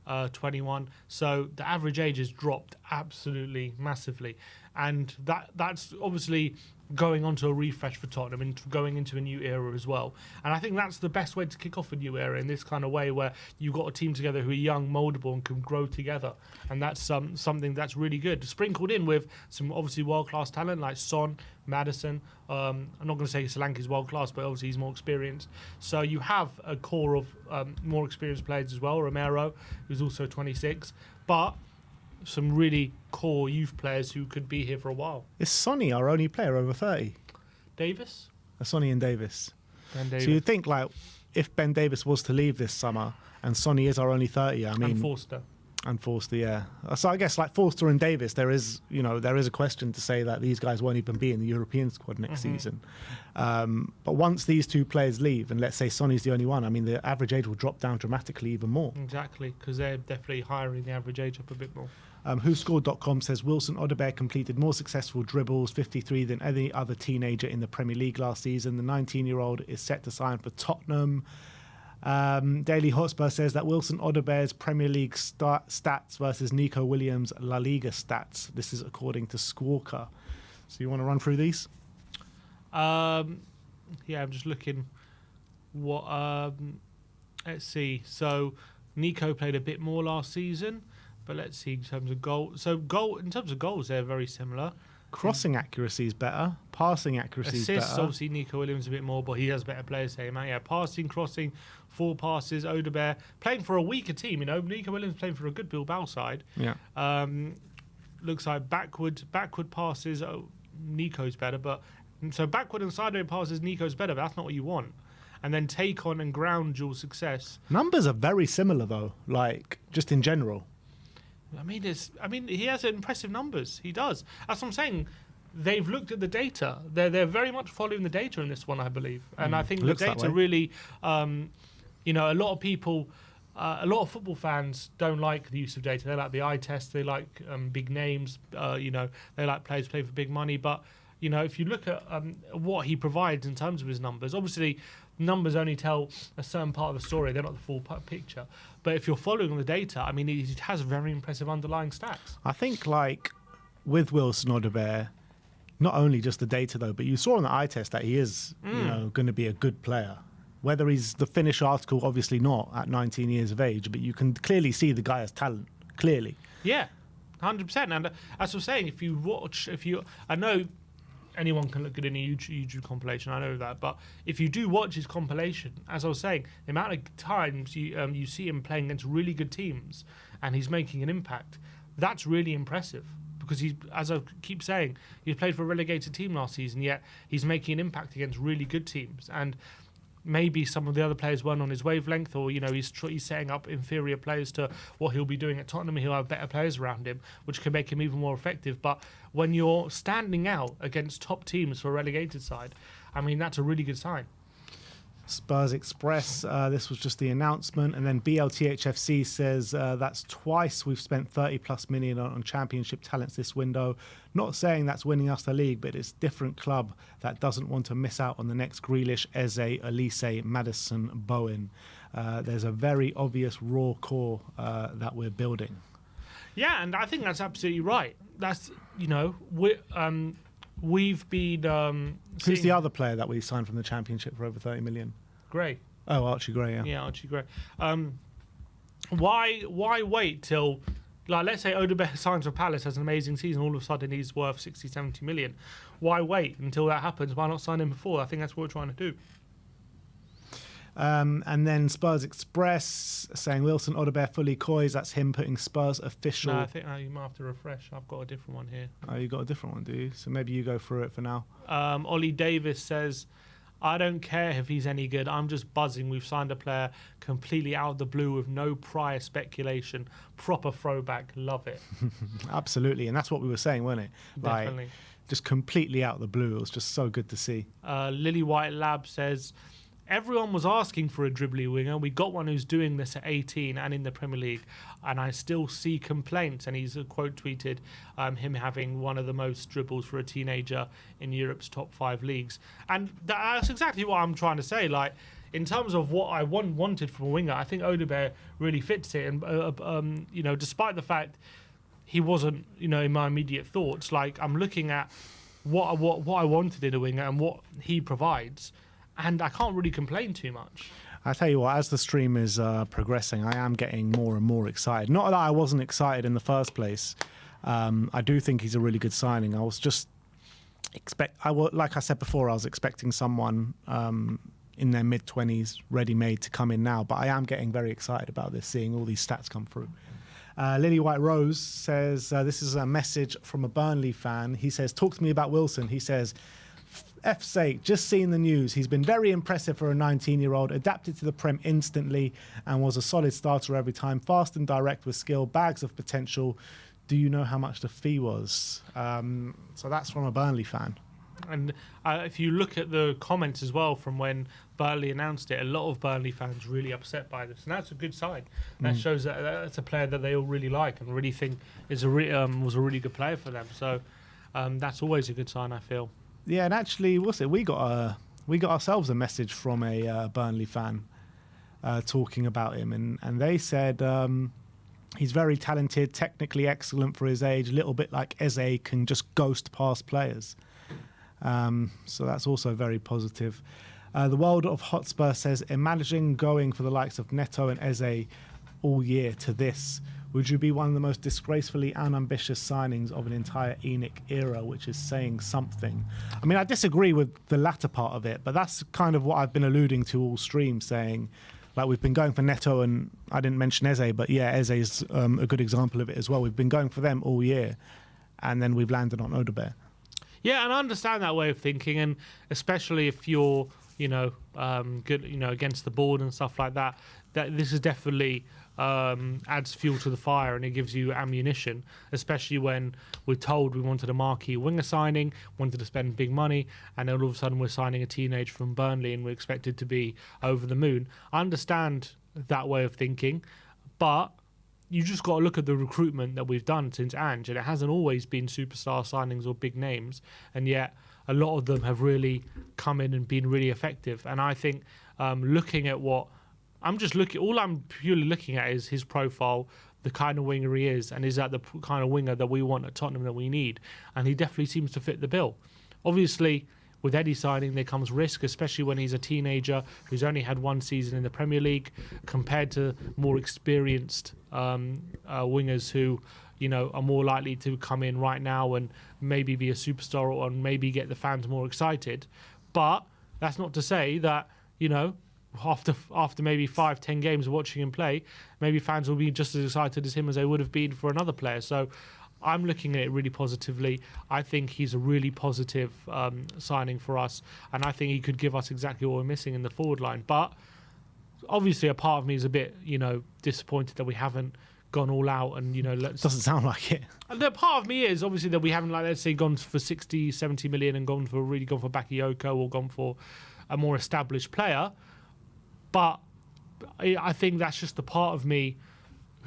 21. So the average age has dropped absolutely massively. And that's obviously going on to a refresh for Tottenham and going into a new era as well. And I think that's the best way to kick off a new era, in this kind of way where you've got a team together who are young, mouldable and can grow together. And that's something that's really good. Sprinkled in with some obviously world-class talent like Son, Maddison. I'm not going to say Solanke's world-class, but obviously he's more experienced. So you have a core of more experienced players as well. Romero, who's also 26. But some really core youth players who could be here for a while. Is Sonny our only player over 30? Davis? Sonny and Davis. Ben Davis. So you'd think, if Ben Davis was to leave this summer and Sonny is our only 30, and Forster. And Forster, yeah. So I guess like Forster and Davis, there is a question to say that these guys won't even be in the European squad next season. But once these two players leave, and let's say Sonny's the only one, I mean, the average age will drop down dramatically even more. Exactly, because they're definitely hiring the average age up a bit more. WhoScored.com says Wilson Odobert completed more successful dribbles, 53, than any other teenager in the Premier League last season. The 19-year-old is set to sign for Tottenham. Daily Hotspur says that Wilson Odobert's Premier League stats versus Nico Williams' La Liga stats. This is according to Squawka. So you want to run through these? Yeah, I'm just looking. Let's see. So Nico played a bit more last season, but let's see in terms of goals. So in terms of goals, they're very similar. Crossing accuracy is better. Passing accuracy is better. Assists, obviously, Nico Williams a bit more, but he has better players, say, man. Yeah, passing, crossing, 4 passes. Odobert playing for a weaker team. Nico Williams playing for a good Bilbao side. Yeah. Looks like backward passes. Nico's better, but so backward and sideways passes, Nico's better. But that's not what you want. And then take on and ground dual success. Numbers are very similar though. Like just in general. I mean, he has impressive numbers. He does. That's what I'm saying. They've looked at the data. They're very much following the data in this one, I believe. And I think the data really, a lot of people, a lot of football fans don't like the use of data. They like the eye test. They like big names. They like players play for big money. But if you look at what he provides in terms of his numbers, obviously numbers only tell a certain part of the story. They're not the full picture. But if you're following the data, I mean, he has very impressive underlying stats. I think, like, with Wilson Odobert, not only just the data, though, but you saw on the eye test that he is, going to be a good player. Whether he's the finished article, obviously not at 19 years of age, but you can clearly see the guy has talent, clearly. Yeah, 100%. And as I was saying, I know anyone can look at any YouTube compilation, I know that, but if you do watch his compilation, as I was saying, the amount of times you see him playing against really good teams and he's making an impact, that's really impressive. Because as I keep saying, he played for a relegated team last season, yet he's making an impact against really good teams. And maybe some of the other players weren't on his wavelength, or he's setting up inferior players to what he'll be doing at Tottenham. He'll have better players around him, which can make him even more effective. But when you're standing out against top teams for a relegated side, I mean, that's a really good sign. Spurs Express, this was just the announcement. And then BLTHFC says that's twice we've spent 30 plus million on championship talents this window. Not saying that's winning us the league, but it's a different club that doesn't want to miss out on the next Grealish, Eze, Elise, Maddison, Bowen. There's a very obvious raw core that we're building. Yeah, and I think that's absolutely right. That's, we've been... Who's the other player that we signed from the Championship for over 30 million? Gray. Oh, Archie Gray, yeah. Yeah, Archie Gray. Why wait till... Like, let's say Odobert signs for Palace, has an amazing season, all of a sudden he's worth 60, 70 million. Why wait until that happens? Why not sign him before? I think that's what we're trying to do. And then Spurs Express saying Wilson Odobert fully coys. That's him putting Spurs official. No, I think you might have to refresh. I've got a different one here. Oh, you got a different one, do you? So maybe you go through it for now. Ollie Davis says, I don't care if he's any good. I'm just buzzing. We've signed a player completely out of the blue with no prior speculation. Proper throwback. Love it. Absolutely. And that's what we were saying, wasn't it? Definitely. Like, just completely out of the blue. It was just so good to see. Lily White Lab says, everyone was asking for a dribbly winger. We got one who's doing this at 18 and in the Premier League, and I still see complaints. And he's quote tweeted him having one of the most dribbles for a teenager in Europe's top 5 leagues. And that's exactly what I'm trying to say. Like, in terms of what I wanted from a winger, I think Odobert really fits it. And despite the fact he wasn't, in my immediate thoughts, like I'm looking at what I wanted in a winger and what he provides. And I can't really complain too much. I tell you what, as the stream is progressing, I am getting more and more excited. Not that I wasn't excited in the first place. I do think he's a really good signing. I was just like I said before, I was expecting someone in their mid-20s, ready-made to come in now. But I am getting very excited about this, seeing all these stats come through. Lily White Rose says, this is a message from a Burnley fan. He says, talk to me about Wilson. He says, F's sake, just seeing the news. He's been very impressive for a 19-year-old, adapted to the Prem instantly and was a solid starter every time. Fast and direct with skill, bags of potential. Do you know how much the fee was? So that's from a Burnley fan. And if you look at the comments as well from when Burnley announced it, a lot of Burnley fans really upset by this, and that's a good sign. That shows that that's a player that they all really like and really think was a really good player for them. So that's always a good sign, I feel. Yeah, and actually, we got ourselves a message from a Burnley fan talking about him, and they said he's very talented, technically excellent for his age, a little bit like Eze, can just ghost past players. So that's also very positive. The World of Hotspur says, imagine going for the likes of Neto and Eze all year to this. Would you be one of the most disgracefully unambitious signings of an entire ENIC era, which is saying something? I mean, I disagree with the latter part of it, but that's kind of what I've been alluding to all stream, saying, like, we've been going for Neto, and I didn't mention Eze, but yeah, Eze is a good example of it as well. We've been going for them all year, and then we've landed on Odobert. Yeah, and I understand that way of thinking, and especially if you're, good, against the board and stuff like that. That this is definitely adds fuel to the fire, and it gives you ammunition, especially when we're told we wanted a marquee winger signing, wanted to spend big money, and then all of a sudden we're signing a teenager from Burnley, and we're expected to be over the moon. I understand that way of thinking, but you just got to look at the recruitment that we've done since Ange, and it hasn't always been superstar signings or big names, and yet a lot of them have really come in and been really effective. And I think looking at what all I'm purely looking at is his profile, the kind of winger he is, and is that the kind of winger that we want at Tottenham, that we need, and he definitely seems to fit the bill. Obviously, with Eddie signing, there comes risk, especially when he's a teenager who's only had one season in the Premier League, compared to more experienced wingers who, are more likely to come in right now and maybe be a superstar or maybe get the fans more excited. But that's not to say that, after maybe 5-10 games of watching him play, maybe fans will be just as excited as him as they would have been for another player. So I'm looking at it really positively. I think he's a really positive signing for us, and I think he could give us exactly what we're missing in the forward line. But obviously, a part of me is a bit, disappointed that we haven't gone all out and, doesn't sound like it. The part of me is obviously that we haven't, let's say, gone for 60, 70 million and gone for Bakayoko or gone for a more established player. But I think that's just the part of me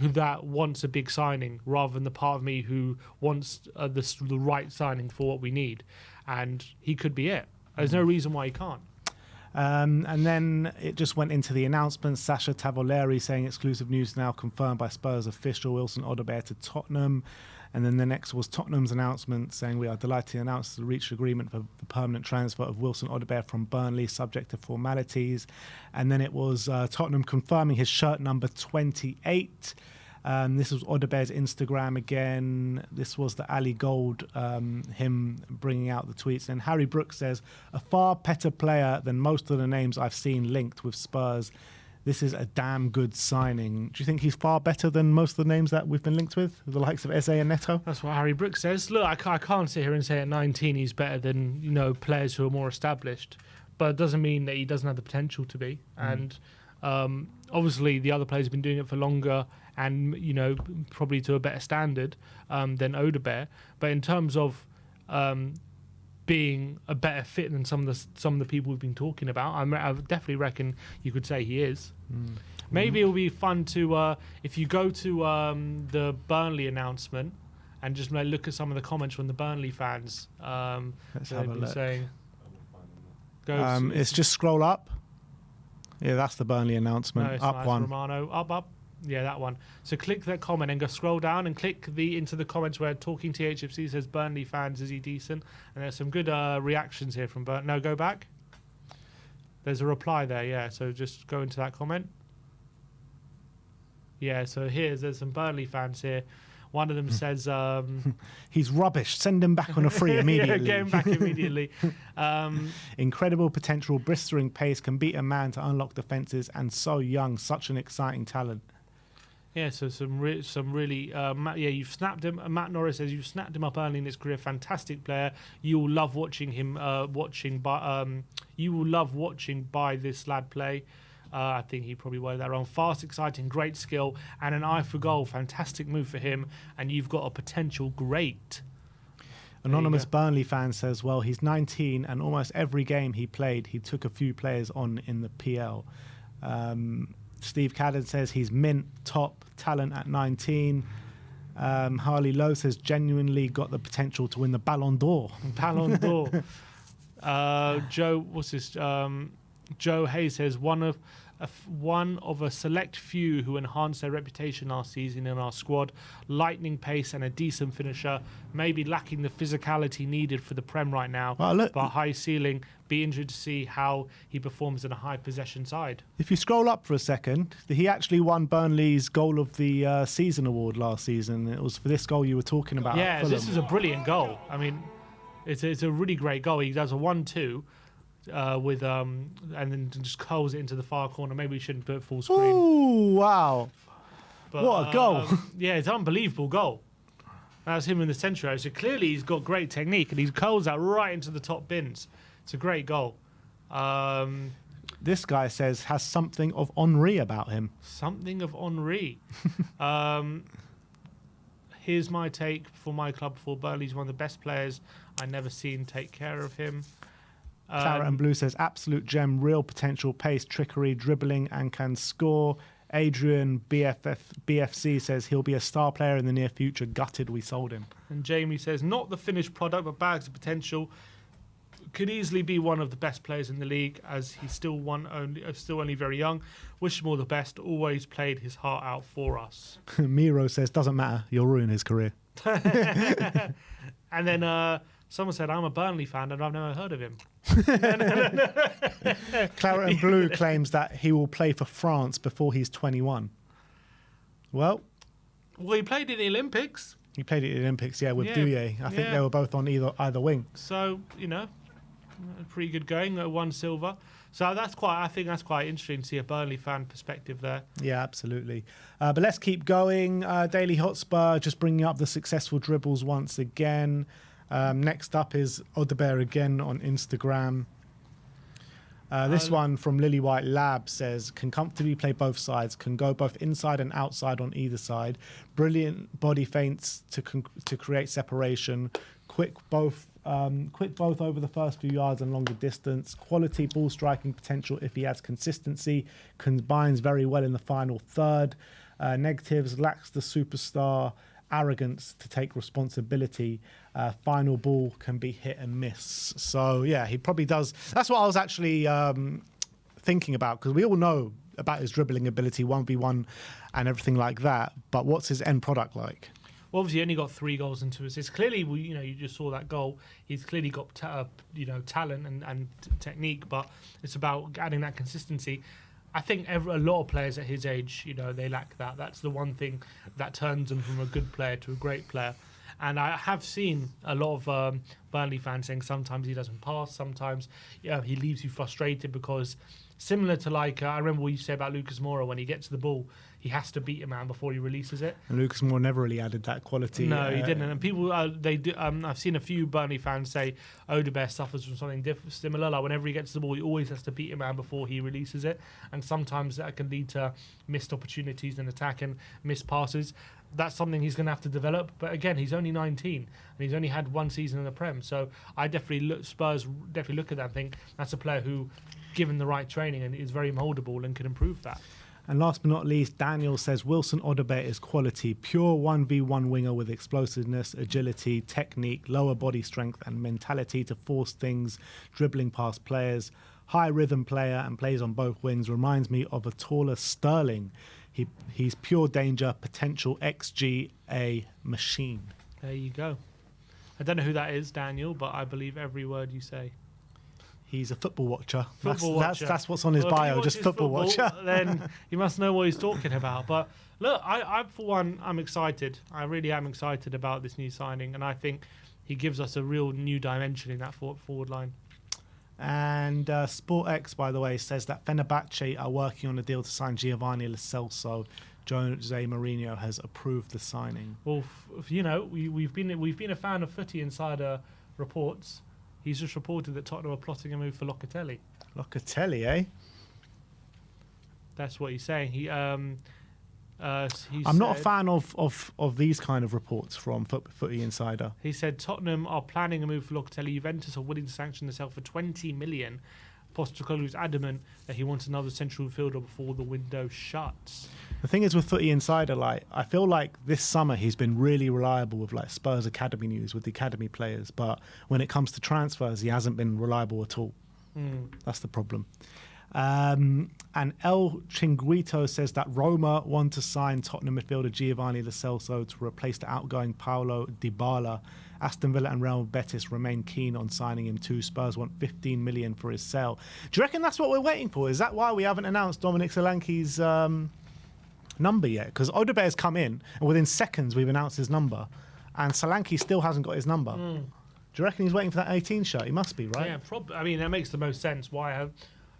that wants a big signing, rather than the part of me who wants the right signing for what we need. And he could be it. There's no reason why he can't. And then it just went into the announcement. Sasha Tavoleri saying exclusive news now confirmed by Spurs official Wilson Odobert to Tottenham. And then the next was Tottenham's announcement saying, we are delighted to announce the reached agreement for the permanent transfer of Wilson Odobert from Burnley, subject to formalities. And then it was Tottenham confirming his shirt number 28. This was Odobert's Instagram again. This was the Ali Gold, him bringing out the tweets. And Harry Brooks says, a far better player than most of the names I've seen linked with Spurs. This is a damn good signing. Do you think he's far better than most of the names that we've been linked with, the likes of Eze and Neto? That's what Harry Brooks says. Look, I can't sit here and say at 19 he's better than, players who are more established. But it doesn't mean that he doesn't have the potential to be. And obviously the other players have been doing it for longer and, probably to a better standard than Odobert. But in terms of being a better fit than some of the people we've been talking about, I definitely reckon you could say he is. Maybe it'll be fun to if you go to the Burnley announcement and just look at some of the comments from the Burnley fans. Let's have a look. Saying, it's just scroll up. Yeah, that's the Burnley announcement. No, it's up nice. one. Romano, up. Yeah, that one. So click that comment and go scroll down and click into the comments where Talking THFC says Burnley fans, is he decent? And there's some good reactions here from Burnley. No, go back. There's a reply there, yeah. So just go into that comment. Yeah, so there's some Burnley fans here. One of them says... he's rubbish. Send him back on a free immediately. Yeah, get him back immediately. Incredible potential, blistering pace, can beat a man to unlock defences, and so young, such an exciting talent. Yeah, so some really you've snapped him. Matt Norris says you've snapped him up early in his career. Fantastic player. You will love watching him. You will love watching by this lad play. I think he probably worded that wrong. Fast, exciting, great skill, and an eye for goal. Fantastic move for him. And you've got a potential great. Anonymous Burnley fan says, well, he's 19 and almost every game he played, he took a few players on in the PL. Steve Cadden says he's mint, top talent at 19. Harley Lowe says genuinely got the potential to win the Ballon d'Or. Ballon d'Or. Joe, what's this? Joe Hayes says one of a select few who enhanced their reputation last season in our squad. Lightning pace and a decent finisher. Maybe lacking the physicality needed for the Prem right now, but high ceiling. Be interested to see how he performs in a high possession side. If you scroll up for a second, he actually won Burnley's Goal of the Season award last season. It was for this goal you were talking about. Yeah, this is a brilliant goal. I mean, it's a really great goal. He does a 1-2. And then just curls it into the far corner. Maybe we shouldn't put it full screen. Ooh, wow. But, what a goal. Yeah, it's an unbelievable goal. That's him in the centre area. So clearly he's got great technique and he curls that right into the top bins. It's a great goal. This guy says has something of Henri about him. Something of Henri. Here's my take for my club before. Burnley's one of the best players I never seen take care of him. Claret and Blue says absolute gem, real potential, pace, trickery, dribbling, and can score. Adrian BFC says he'll be a star player in the near future. Gutted we sold him. And Jamie says not the finished product, but bags of potential. Could easily be one of the best players in the league, as he's still only very young. Wish him all the best. Always played his heart out for us. Miro says doesn't matter. You'll ruin his career. And then someone said I'm a Burnley fan and I've never heard of him. Claret and Blue claims that he will play for France before he's 21. Well, he played in the Olympics. He played at the Olympics, with Douillet. I think they were both on either wing. So, pretty good going. One silver. So I think that's quite interesting to see a Burnley fan perspective there. Yeah, absolutely. But let's keep going. Daily Hotspur just bringing up the successful dribbles once again. Next up is Odobert again on Instagram. This one from Lily White Lab says, can comfortably play both sides, can go both inside and outside on either side. Brilliant body feints to create separation. Quick both over the first few yards and longer distance. Quality ball striking potential if he has consistency. Combines very well in the final third. Negatives, lacks the superstar arrogance to take responsibility. Final ball can be hit and miss. So yeah, he probably does. That's what I was actually thinking about, because we all know about his dribbling ability, 1v1 and everything like that, but what's his end product like? Well, obviously he only got 3 goals and 2 assists. Clearly, you just saw that goal. He's clearly got talent and technique, but it's about adding that consistency. I think a lot of players at his age, they lack that. That's the one thing that turns them from a good player to a great player. And I have seen a lot of Burnley fans saying sometimes he doesn't pass, sometimes he leaves you frustrated, because similar to I remember what you say about Lucas Moura, when he gets the ball, he has to beat a man before he releases it. And Lucas Moura never really added that quality. No, he didn't. And people, they do. I've seen a few Burnley fans say Odobert suffers from something similar. Like whenever he gets the ball, he always has to beat a man before he releases it, and sometimes that can lead to missed opportunities in attack and missed passes. That's something he's going to have to develop. But again, he's only 19 and he's only had 1 season in the Prem. So Spurs definitely look at that and think that's a player who, given the right training, and is very moldable and can improve that. And last but not least, Daniel says Wilson Odobert is quality, pure 1v1 winger with explosiveness, agility, technique, lower body strength and mentality to force things, dribbling past players, high rhythm player and plays on both wings. Reminds me of a taller Sterling. He's pure danger, potential XG, machine. There you go. I don't know who that is, Daniel, but I believe every word you say. He's a football watcher. Watcher. That's what's on his bio, just football watcher. Then you must know what he's talking about. But look, I for one, I'm excited. I really am excited about this new signing, and I think he gives us a real new dimension in that forward line. And SportX, by the way, says that Fenerbahce are working on a deal to sign Giovanni Lo Celso. Jose Mourinho has approved the signing. Well, we've been a fan of Footy Insider reports. He's just reported that Tottenham are plotting a move for Locatelli. Locatelli, eh? That's what he's saying. I'm not a fan of these kind of reports from Footy Insider. He said Tottenham are planning a move for Locatelli. Juventus are willing to sanction the sale for 20 million. Postecoglou is adamant that he wants another central midfielder before the window shuts. The thing is with Footy Insider, like, I feel like this summer he's been really reliable with like Spurs Academy news with the academy players, but when it comes to transfers, he hasn't been reliable at all. That's the problem. And El Chinguito says that Roma want to sign Tottenham midfielder Giovanni Lo Celso to replace the outgoing Paulo Dybala. Aston Villa and Real Betis remain keen on signing him too. Spurs want 15 million for his sale. Do you reckon that's what we're waiting for? Is that why we haven't announced Dominic Solanke's number yet? Because Odobert's come in, and within seconds we've announced his number, and Solanke still hasn't got his number. Do you reckon he's waiting for that 18 shirt? He must be, right? Yeah, probably. I mean, that makes the most sense. I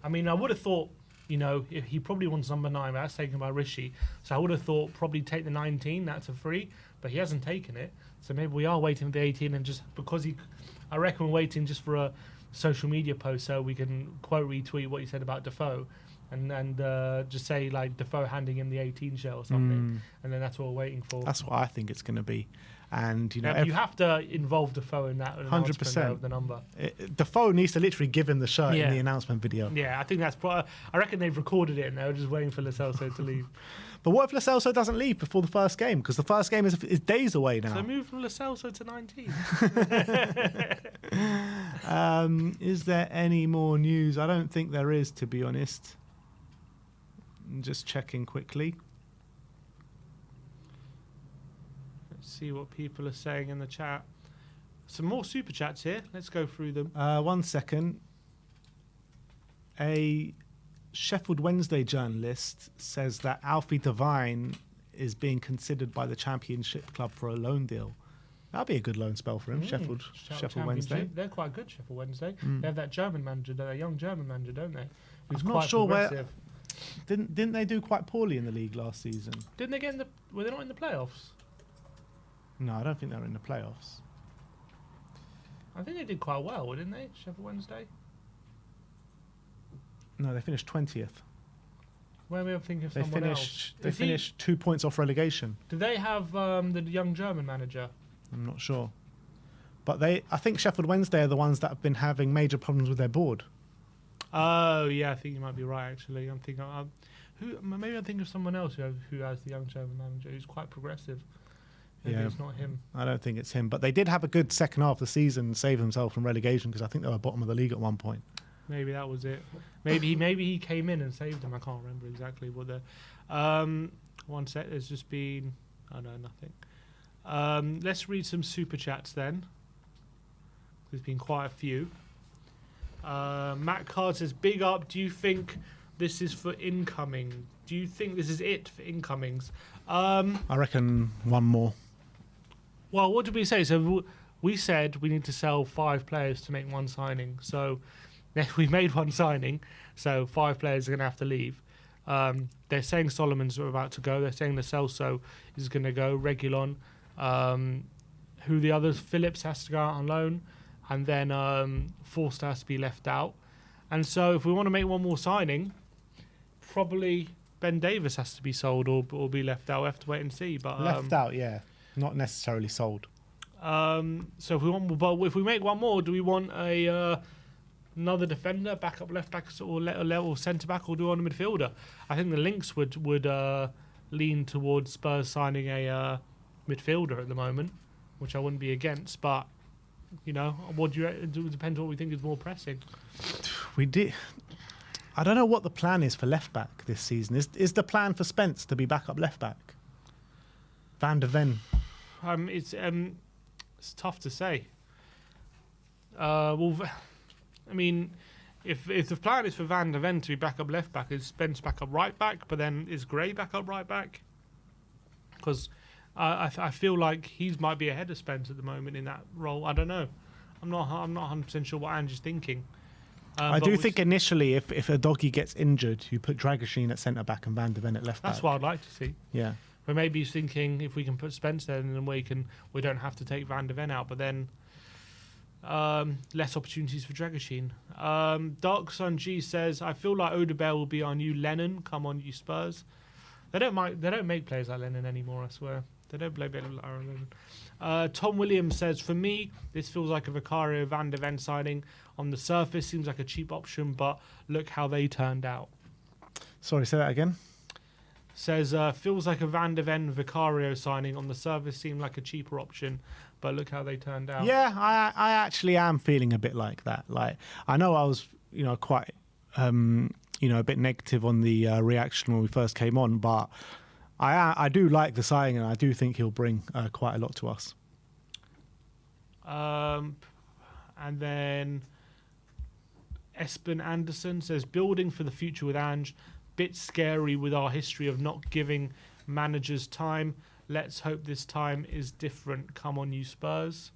would have thought, if he probably wants number 9, but that's taken by Rishi. So I would have thought probably take the 19, that's a free, but he hasn't taken it. So maybe we are waiting for the 18, and just because I reckon we're waiting just for a social media post so we can quote retweet what he said about Defoe, and just say like Defoe handing him the 18 shirt or something, and then that's what we're waiting for. That's what I think it's going to be. And you have to involve Defoe in that 100% of the number. Defoe needs to literally give him the shirt in the announcement video. Yeah, I think that's. I reckon they've recorded it and they're just waiting for Lo Celso to leave. But what if Lo Celso doesn't leave before the first game? Because the first game is days away now. So move from Lo Celso to 19. Is there any more news? I don't think there is, to be honest. I'm just checking quickly. Let's see what people are saying in the chat. Some more super chats here. Let's go through them. 1 second. A Sheffield Wednesday journalist says that Alfie Devine is being considered by the Championship club for a loan deal. That'd be a good loan spell for him, Sheffield Wednesday. They're quite good, Sheffield Wednesday. They have that German manager, that young German manager, don't they? Who's I'm not sure where. Didn't they do quite poorly in the league last season? Didn't they get in the? Were they not in the playoffs? No, I don't think they were in the playoffs. I think they did quite well, didn't they, Sheffield Wednesday? No, they finished 20th. Where we thinking of someone else? They finished 2 points off relegation. Do they have the young German manager? I'm not sure. But I think Sheffield Wednesday are the ones that have been having major problems with their board. Oh, yeah, I think you might be right, actually. I'm thinking, maybe I'm thinking of someone else who has the young German manager who's quite progressive. Maybe it's not him. I don't think it's him. But they did have a good second half of the season and save themselves from relegation because I think they were bottom of the league at one point. Maybe that was it. Maybe he came in and saved them. I can't remember exactly what the. 1 sec. There's just been. Oh no, nothing. Let's read some super chats then. There's been quite a few. Matt Card says, "Big up. Do you think this is for incoming? Do you think this is it for incomings?" I reckon one more. Well, what did we say? So we said we need to sell 5 players to make one signing. So we've made one signing. So 5 players are going to have to leave. They're saying Solomon's about to go. They're saying Lo Celso is going to go. Reguilon. Who the others? Phillips has to go out on loan. And then Forster has to be left out. And so if we want to make one more signing, probably Ben Davis has to be sold or be left out. We have to wait and see. But left out, yeah. Not necessarily sold. So if we make one more, do we want another defender, backup left back or level centre back, or do we want a midfielder? I think the links would lean towards Spurs signing a midfielder at the moment, which I wouldn't be against. But what do you? It depends what we think is more pressing. We did. I don't know what the plan is for left back this season. Is the plan for Spence to be backup left back? Van der Ven. It's tough to say. Well, I mean, if the plan is for Van der Ven to be backup left back, is Spence backup right back? But then is Gray backup right back? Because I feel like he might be ahead of Spence at the moment in that role. I don't know. I'm not 100% sure what Ange's thinking. I do think initially, if a doggy gets injured, you put Dragoshin at centre back and Van de Ven at left back. That's what I'd like to see. Yeah. But maybe he's thinking if we can put Spence there, then we don't have to take Van de Ven out. But then less opportunities for Dragoshin. Dark Sun G says, I feel like Odobert will be our new Lennon. Come on, you Spurs. They don't make players like Lennon anymore, I swear. They don't play better like Lennon. Tom Williams says, for me, this feels like a Vicario Van de Ven signing. On the surface, seems like a cheap option, but look how they turned out. Sorry, say that again. Says, feels like a Van de Ven Vicario signing. On the surface, seemed like a cheaper option, but look how they turned out. Yeah, I actually am feeling a bit like that. Like, I know I was, quite, a bit negative on the reaction when we first came on, but I do like the signing, and I do think he'll bring quite a lot to us. And then Espen Anderson says, building for the future with Ange. Bit scary with our history of not giving managers time. Let's hope this time is different. Come on, you Spurs.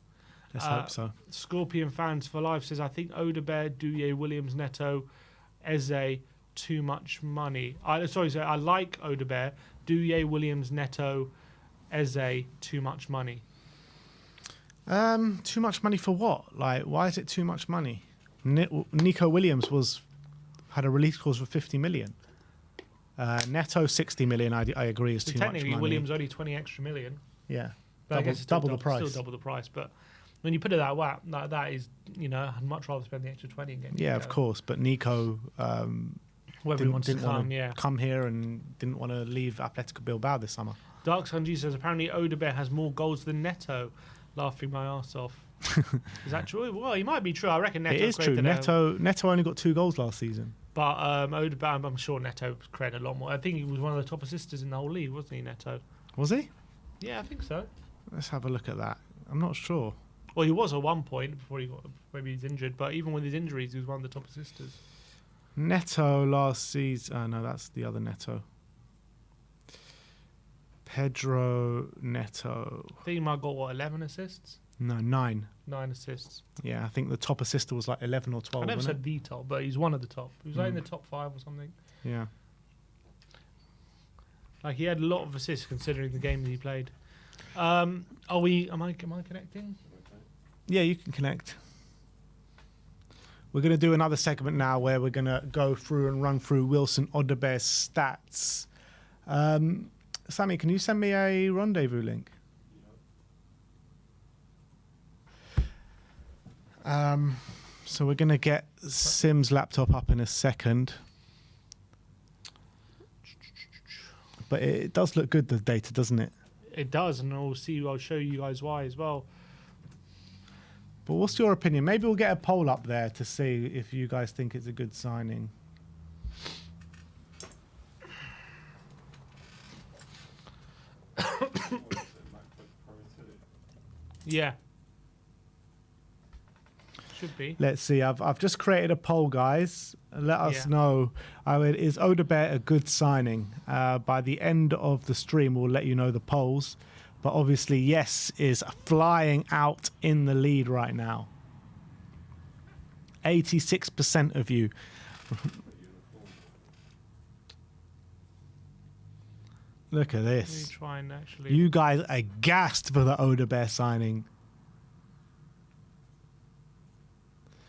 Let's hope so. Scorpion Fans for Life says, I think Odobert, Douye, Williams, Neto, Eze, too much money. I like Odobert, Douye, Williams, Neto, Eze, too much money. Too much money for what? Like, why is it too much money? Nico Williams had a release clause for 50 million. Neto 60 million. I agree is too much money. Technically, Williams only 20 extra million. Yeah, But I guess it's double the price. Still double the price. But when you put it that is, I'd much rather spend the extra 20 and get Yeah, Nico. of course. But Nico Whether he wants to come here and didn't want to leave Atletico Bilbao this summer. Dark Sanji says, apparently Odobert has more goals than Neto. Laughing my ass off. Is that true? Well, he might be true. I reckon Neto. It is true. Neto only got 2 goals last season. But Odobert, I'm sure Neto created a lot more. I think he was one of the top assisters in the whole league, wasn't he, Neto? Was he? Yeah, I think so. Let's have a look at that. I'm not sure. Well, he was at one point before maybe he's injured. But even with his injuries, he was one of the top assisters. Neto last season. No, that's the other Neto. Pedro Neto. I think he might have got, 11 assists? No, 9. 9 assists. Yeah, I think the top assister was like 11 or 12. I never wasn't said the top, but he's one of the top. He was like in the top 5 or something. it? Yeah. Like, he had a lot of assists considering the game that he played. Am I connecting? Yeah, you can connect. We're going to do another segment now where we're going to go through and run through Wilson Odobert's stats. Sammy, can you send me a rendezvous link? So we're going to get Sim's laptop up in a second. But it does look good, the data, doesn't it? It does, and I'll show you guys why as well. But what's your opinion? Maybe we'll get a poll up there to see if you guys think it's a good signing. Yeah. Should be. Let's see. I've just created a poll, guys. Let us know. Is Odobert a good signing? By the end of the stream, we'll let you know the polls. But obviously, yes is flying out in the lead right now. 86% of you. Look at this. Let me try and actually. You guys are gassed for the Odobert signing.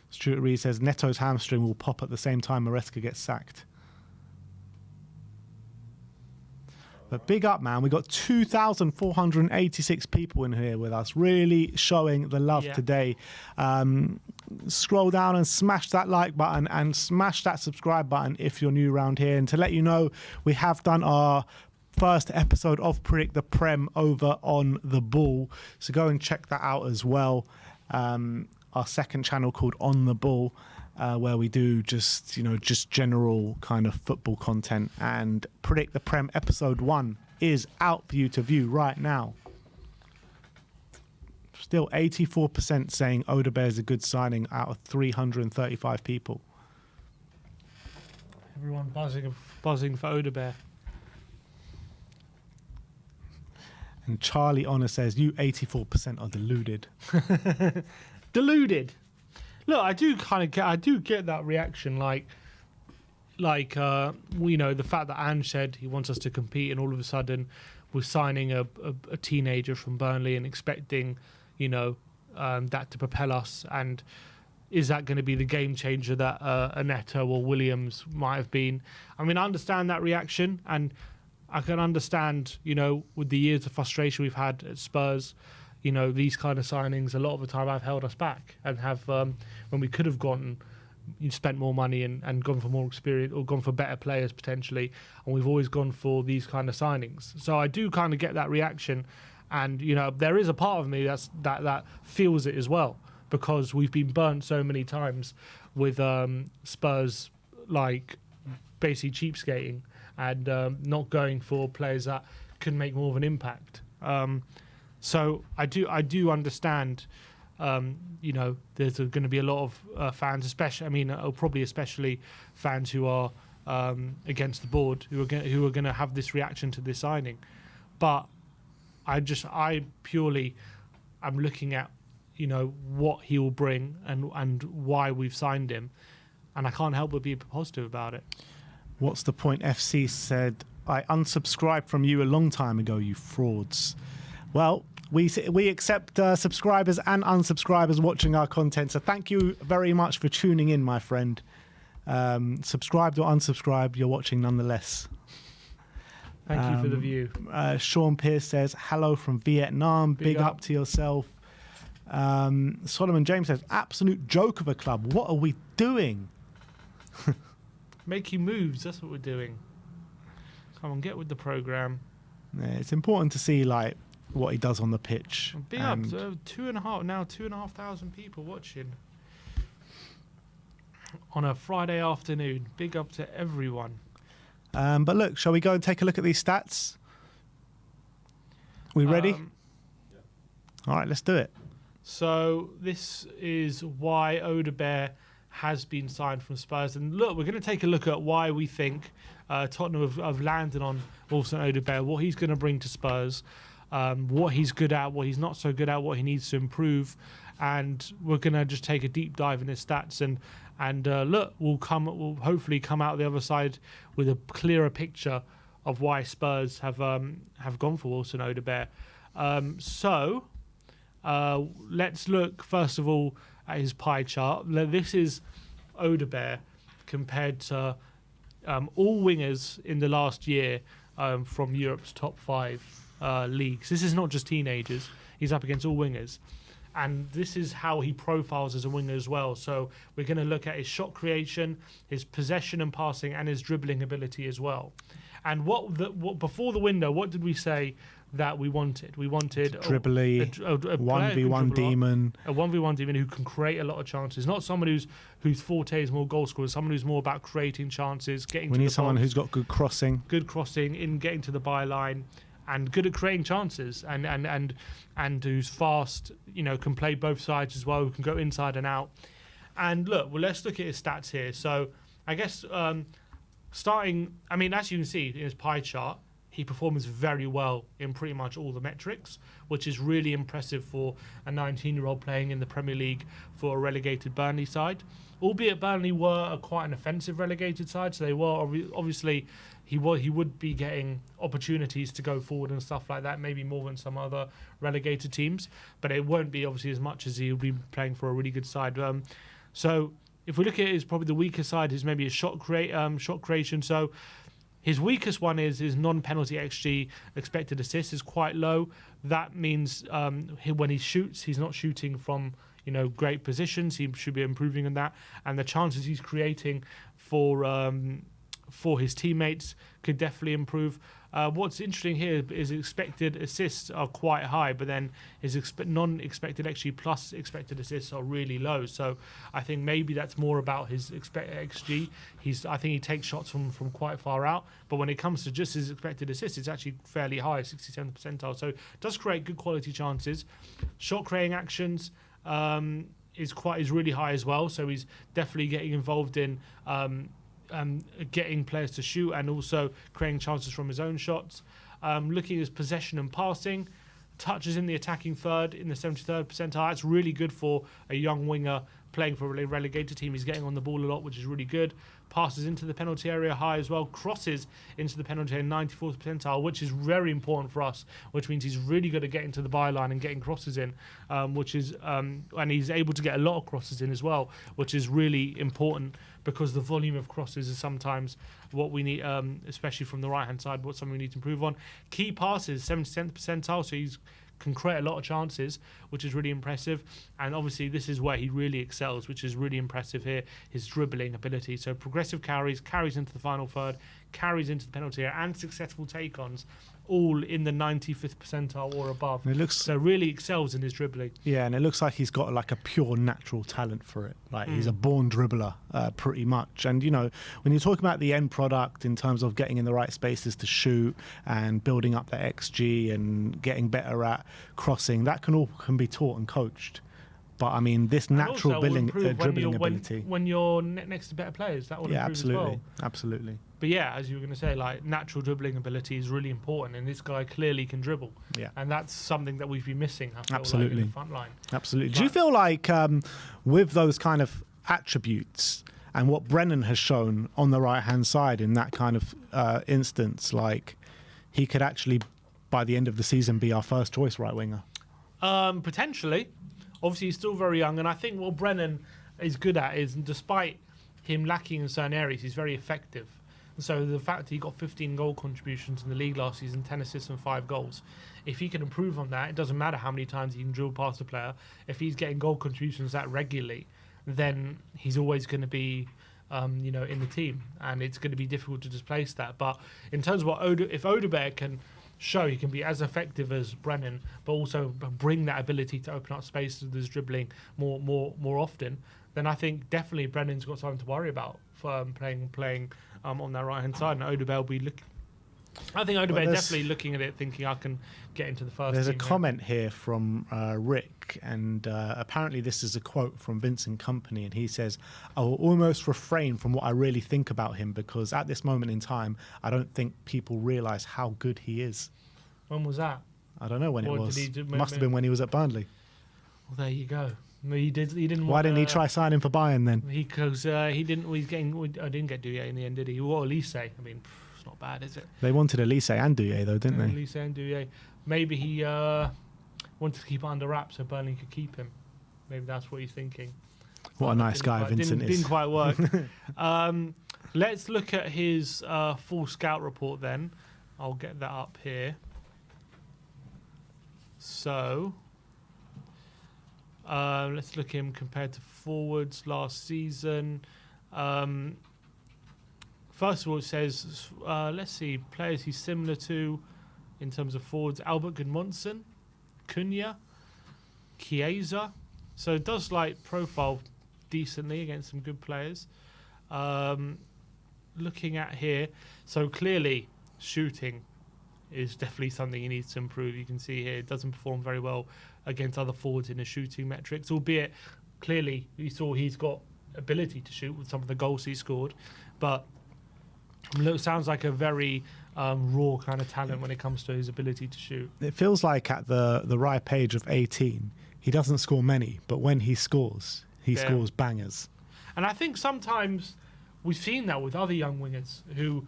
Stuart Reed says Neto's hamstring will pop at the same time Maresca gets sacked. But big up, man. We got 2,486 people in here with us, really showing the love today. Scroll down and smash that like button and smash that subscribe button if you're new around here. And to let you know, we have done our first episode of Predict the Prem over on The Ball. So go and check that out as well. Our second channel called On the Ball, where we do just general kind of football content. And Predict the Prem episode 1 is out for you to view right now. Still 84% saying Odobert is a good signing out of 335 people. Everyone buzzing for Odobert. And Charlie Honor says, you 84% are deluded. Deluded. Look, I do get that reaction, the fact that Ange said he wants us to compete, and all of a sudden we're signing a teenager from Burnley and expecting, that to propel us. And is that going to be the game changer that Neto or Williams might have been? I mean, I understand that reaction, and I can understand, with the years of frustration we've had at Spurs, these kind of signings, a lot of the time have held us back and have, when we could have spent more money and gone for more experience or gone for better players potentially, and we've always gone for these kind of signings. So I do kind of get that reaction, and there is a part of me that feels it as well, because we've been burnt so many times with Spurs basically cheapskating and not going for players that can make more of an impact. So I do understand. There's going to be a lot of fans, especially fans who are against the board, who are going to have this reaction to this signing. But I'm looking at what he will bring and why we've signed him, and I can't help but be positive about it. What's the point? FC said, I unsubscribed from you a long time ago, you frauds. Well, we accept subscribers and unsubscribers watching our content, so thank you very much for tuning in, my friend. Subscribed or unsubscribed, you're watching nonetheless. Thank you for the view. Sean Pierce says, hello from Vietnam. Big up to yourself. Solomon James says, absolute joke of a club. What are we doing? Making moves, that's what we're doing. Come on, get with the programme. Yeah, it's important to see what he does on the pitch. Big up to 2,500 people watching on a Friday afternoon. Big up to everyone. But look, shall we go and take a look at these stats? We ready? Yeah. All right, let's do it. So this is why Odobert has been signed from Spurs. And look, we're going to take a look at why we think Tottenham have landed on Wilson Odobert, what he's going to bring to Spurs, what he's good at, what he's not so good at, what he needs to improve. And we're going to just take a deep dive in his stats. And look, we'll hopefully come out the other side with a clearer picture of why Spurs have gone for Wilson Odobert. So let's look first of all at his pie chart. This is Odobert compared to all wingers in the last year from Europe's top 5 leagues. This is not just teenagers. He's up against all wingers. And this is how he profiles as a winger as well. So we're going to look at his shot creation, his possession and passing, and his dribbling ability as well. And what before the window, what did we say that we wanted? We wanted a 1v1 demon. A 1v1 demon who can create a lot of chances. Not someone whose forte is more goal scorers, someone who's more about creating chances, getting to the box. We need someone who's got good crossing. Good crossing, in getting to the byline, and good at creating chances, and who's fast, can play both sides as well, who can go inside and out. And look, let's look at his stats here. So I guess starting, as you can see in his pie chart, he performs very well in pretty much all the metrics, which is really impressive for a 19-year-old playing in the Premier League for a relegated Burnley side. Albeit Burnley were quite an offensive relegated side, so they were obviously he would be getting opportunities to go forward and stuff like that, maybe more than some other relegated teams, but it won't be obviously as much as he'll be playing for a really good side. So if we look at it, it's probably the weaker side is maybe his shot creation. So his weakest one is his non-penalty XG expected assists is quite low. That means when he shoots, he's not shooting from great positions. He should be improving on that, and the chances he's creating for his teammates could definitely improve. What's interesting here is expected assists are quite high, but then his non-expected XG plus expected assists are really low. So I think maybe that's more about his XG. I think he takes shots from quite far out, but when it comes to just his expected assists, it's actually fairly high, 67th percentile. So it does create good quality chances. Shot creating actions is really high as well. So he's definitely getting involved in getting players to shoot and also creating chances from his own shots. Looking at his possession and passing, touches in the attacking third in the 73rd percentile. It's really good for a young winger playing for a relegated team. He's getting on the ball a lot, which is really good. Passes into the penalty area high as well. Crosses into the penalty area 94th percentile, which is very important for us, which means he's really good at getting to the byline and getting crosses in, and he's able to get a lot of crosses in as well, which is really important because the volume of crosses is sometimes what we need, especially from the right-hand side, something we need to improve on. Key passes, 77th percentile, so he's can create a lot of chances, which is really impressive. And obviously this is where he really excels, which is really impressive here, his dribbling ability. So progressive carries into the final third, carries into the penalty area, and successful take-ons, all in the 95th percentile or above. It looks so really excels in his dribbling. Yeah, and it looks like he's got like a pure natural talent for it. Like he's a born dribbler, pretty much. And you know, when you talk about the end product in terms of getting in the right spaces to shoot and building up the XG and getting better at crossing, that can be taught and coached. But I mean, this natural dribbling ability. When you're next to better players, that will improve absolutely, as well. Absolutely. But yeah, as you were going to say, like natural dribbling ability is really important, and this guy clearly can dribble. Yeah, and that's something that we've been missing. I feel absolutely, like, in the front line. Absolutely. Do you feel like with those kind of attributes and what Brennan has shown on the right-hand side in that kind of instance, like he could actually, by the end of the season, be our first choice right winger? Potentially. Obviously, he's still very young, and I think what Brennan is good at is, despite him lacking in certain areas, he's very effective. And so the fact that he got 15 goal contributions in the league last season, 10 assists and 5 goals, if he can improve on that, it doesn't matter how many times he can drill past a player. If he's getting goal contributions that regularly, then he's always going to be, in the team, and it's going to be difficult to displace that. But in terms of if Odobert can show he can be as effective as Brennan, but also bring that ability to open up space with his dribbling more often, then I think definitely Brennan's got something to worry about for playing on that right hand side. And Odobert will be looking. I think Odobert definitely looking at it, thinking I can get into the first. There's team a comment here from Rick, and apparently this is a quote from Vincent Kompany, and he says, "I will almost refrain from what I really think about him because at this moment in time, I don't think people realise how good he is." When was that? I don't know when it was. Must have been when he was at Burnley. Well, there you go. He didn't. Why didn't he try signing for Bayern then? Because he didn't. I didn't get Douillet in the end, did he? What Elise? I mean, it's not bad, is it? They wanted Elise and Douillet though, didn't they? Elise and Douillet. Maybe he wanted to keep it under wraps so Burnley could keep him. Maybe that's what he's thinking. What a nice guy Vincent is. Didn't quite work. Let's look at his full scout report then. I'll get that up here. So, let's look at him compared to forwards last season. First of all, it says, let's see, players he's similar to in terms of forwards: Albert Gudmundsson, Cunha, Chiesa. So it does like profile decently against some good players. Looking at here, so clearly shooting is definitely something he needs to improve. You can see here it doesn't perform very well against other forwards in his shooting metrics, albeit clearly we saw he's got ability to shoot with some of the goals he scored, but sounds like a very raw kind of talent when it comes to his ability to shoot. It feels like at the ripe age of 18, he doesn't score many, but when he scores, he scores bangers. And I think sometimes we've seen that with other young wingers who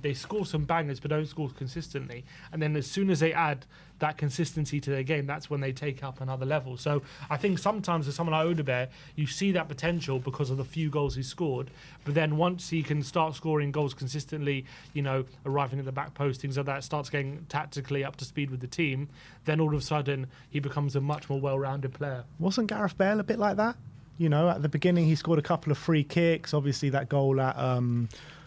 they score some bangers but don't score consistently. And then as soon as they add that consistency to their game, that's when they take up another level. So I think sometimes with someone like Odobert, you see that potential because of the few goals he scored. But then once he can start scoring goals consistently, arriving at the back post, things like that, starts getting tactically up to speed with the team, then all of a sudden he becomes a much more well-rounded player. Wasn't Gareth Bale a bit like that? At the beginning, he scored a couple of free kicks, obviously that goal at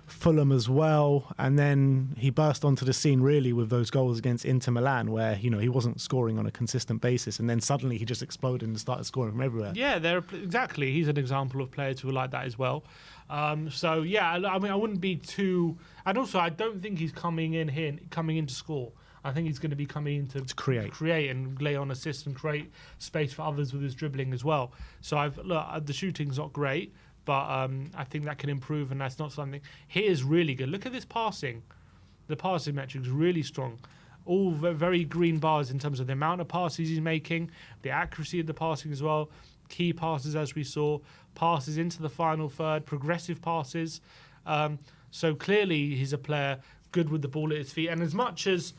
Fulham as well. And then he burst onto the scene really with those goals against Inter Milan where, he wasn't scoring on a consistent basis. And then suddenly he just exploded and started scoring from everywhere. Yeah, exactly. He's an example of players who are like that as well. I wouldn't be too... And also, I don't think he's coming in to score. I think he's going to be coming in to create and lay on assists and create space for others with his dribbling as well. So the shooting's not great, but I think that can improve, and that's not something. He is really good. Look at this passing. The passing metrics really strong. All very green bars in terms of the amount of passes he's making, the accuracy of the passing as well. key passes, as we saw, passes into the final third, progressive passes. So clearly he's a player good with the ball at his feet. And as much as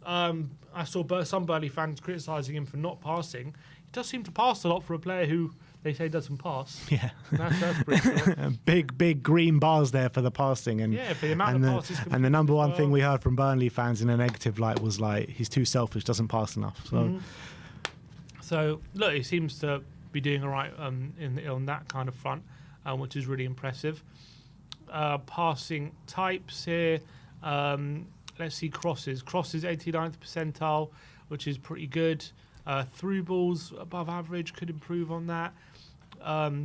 I saw some Burnley fans criticising him for not passing, he does seem to pass a lot for a player who they say doesn't pass. Yeah. That's pretty cool. Big green bars there for the passing. And, yeah, for the amount of passes. And the number one thing we heard from Burnley fans in a negative light was like, he's too selfish, doesn't pass enough. So, So look, he seems to be doing all right on that kind of front, which is really impressive. Passing types here. Let's see crosses. Crosses 89th percentile, which is pretty good. Through balls above average, could improve on that.